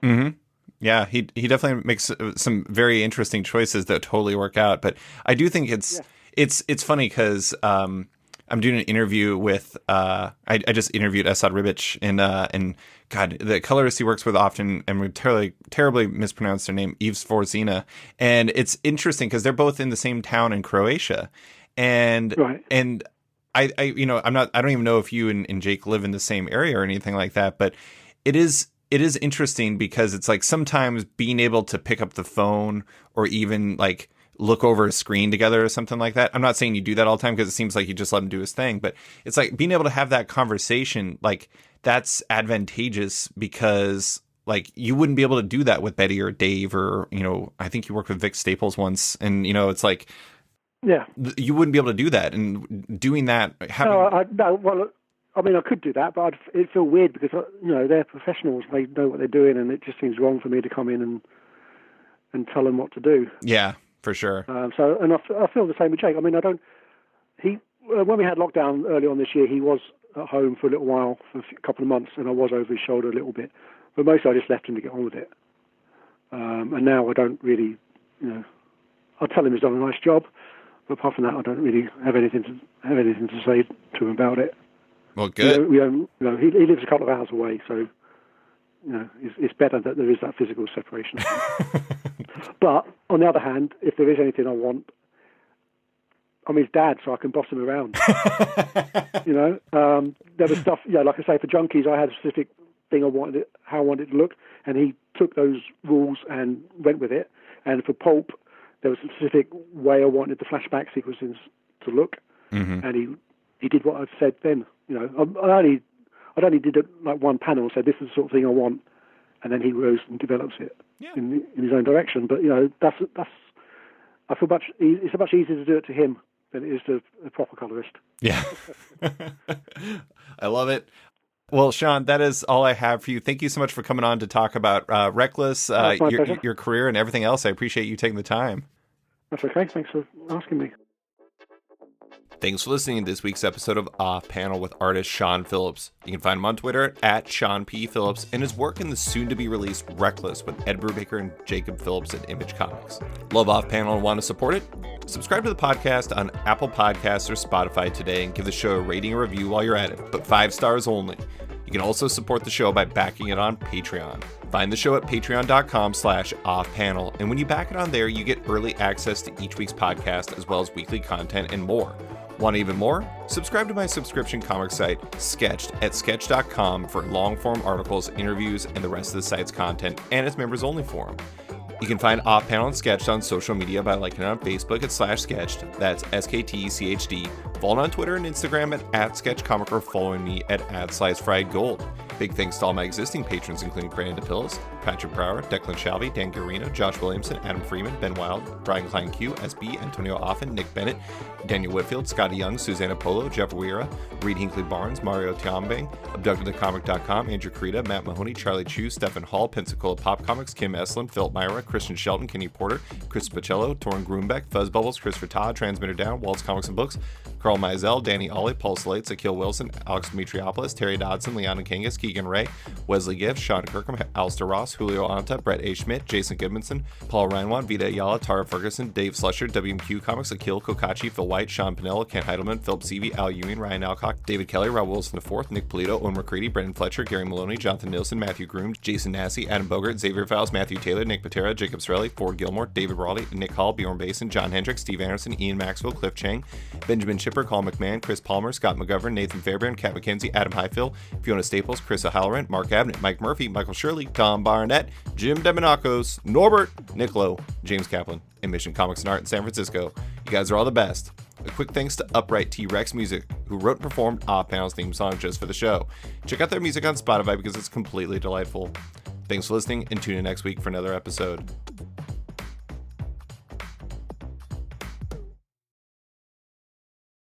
Mm-hmm. Yeah, he definitely makes some very interesting choices that totally work out. But I do think it's funny because I'm doing an interview with I just interviewed Esad Ribic and God, the colorist he works with often, and we terribly mispronounced their name, Yves Forzina. And it's interesting because they're both in the same town in Croatia, and right. And I don't even know if you and Jake live in the same area or anything like that, but it is interesting because it's like sometimes being able to pick up the phone or even like look over a screen together or something like that. I'm not saying you do that all the time because it seems like you just let him do his thing, but it's like being able to have that conversation, like that's advantageous because like you wouldn't be able to do that with Betty or Dave or, I think you worked with Vic Staples once and, it's like, yeah, you wouldn't be able to do that. And doing that. Well, I mean, I could do that, but it'd feel weird because, they're professionals. They know what they're doing, and it just seems wrong for me to come in and tell them what to do. Yeah, for sure. I feel the same with Jake. I mean, when we had lockdown early on this year, he was at home for a little while, for a couple of months, and I was over his shoulder a little bit. But mostly I just left him to get on with it. And now I don't really, I'll tell him he's done a nice job, but apart from that, I don't really have anything to say to him about it. Well, good. He lives a couple of hours away, so it's better that there is that physical separation. But on the other hand, if there is anything I want, I'm his dad, so I can boss him around. There was stuff, like I say, for Junkies, I had a specific thing how I wanted it to look, and he took those rules and went with it. And for Pulp, there was a specific way I wanted the flashback sequences to look, and he did what I'd said then. I only did like one panel, said this is the sort of thing I want, and then he goes and develops it in his own direction. But that's I feel it's much easier to do it to him than it is to a proper colorist. Yeah, I love it. Well, Sean, that is all I have for you. Thank you so much for coming on to talk about Reckless, your career, and everything else. I appreciate you taking the time. That's okay. Thanks for asking me. Thanks for listening to this week's episode of Off Panel with artist Sean Phillips. You can find him on Twitter at Sean P. Phillips and his work in the soon-to-be-released Reckless with Ed Brubaker and Jacob Phillips at Image Comics. Love Off Panel and want to support it? Subscribe to the podcast on Apple Podcasts or Spotify today and give the show a rating or review while you're at it, but 5 stars only. You can also support the show by backing it on Patreon. Find the show at patreon.com/offpanel, and when you back it on there, you get early access to each week's podcast as well as weekly content and more. Want even more? Subscribe to my subscription comic site, Sketched, at sketch.com for long-form articles, interviews, and the rest of the site's content, and its members-only forum. You can find Off Panel and Sketched on social media by liking it on Facebook at /Sketched, that's SKTCHD. Follow on Twitter and Instagram at @SketchComic or following me at @SliceFriedGold. Big thanks to all my existing patrons, including Brandon DePillis, Patrick Brower, Declan Shalvey, Dan Garino, Josh Williamson, Adam Freeman, Ben Wild, Brian Klein Q, SB, Antonio Offen, Nick Bennett, Daniel Whitfield, Scotty Young, Susanna Polo, Jeff Weira, Reed Hinkley Barnes, Mario Tiambang, AbductedTheComic.com, Andrew Carita, Matt Mahoney, Charlie Chu, Stephen Hall, Pensacola Pop Comics, Kim Eslin, Philip Myra, Christian Shelton, Kenny Porter, Chris Pacello, Torrin Grunbeck, Fuzz Bubbles, Christopher Todd, Transmitter Down, Waltz Comics and Books, Carl Mizell, Danny Ollie, Paul Slates, Akil Wilson, Alex Dimitriopoulos, Terry Dodson, Leona Kangas, Keegan Ray, Wesley Gift, Sean Kirkham, Alistair Ross, Julio Anta, Brett A. Schmidt, Jason Goodmanson, Paul Reinwand, Vita Ayala, Tara Ferguson, Dave Slusher, WMQ Comics, Akil Kokachi, Phil White, Sean Pinella, Kent Heidelman, Philip Seavey, Al Ewing, Ryan Alcock, David Kelly, Rob Wilson IV, Nick Polito, Owen McCready, Brendan Fletcher, Gary Maloney, Jonathan Nilsson, Matthew Groom, Jason Massey, Adam Bogart, Xavier Fowles, Matthew Taylor, Nick Patera, Jacob Sorelli, Ford Gilmore, David Raleigh, Nick Hall, Bjorn Basin, John Hendricks, Steve Anderson, Ian Maxwell, Cliff Chang, Benjamin Chipper, Colin McMahon, Chris Palmer, Scott McGovern, Nathan Fairbairn, Kat McKenzie, Adam Highfill, Fiona Staples, Chris O'Halloran, Mark Abnett, Mike Murphy, Michael Shirley, Tom Barnett, Jim Demonacos, Norbert, Nick Lowe, James Kaplan, and Mission Comics and Art in San Francisco. You guys are all the best. A quick thanks to Upright T-Rex Music, who wrote and performed Off Panel's theme song just for the show. Check out their music on Spotify because it's completely delightful. Thanks for listening, and tune in next week for another episode.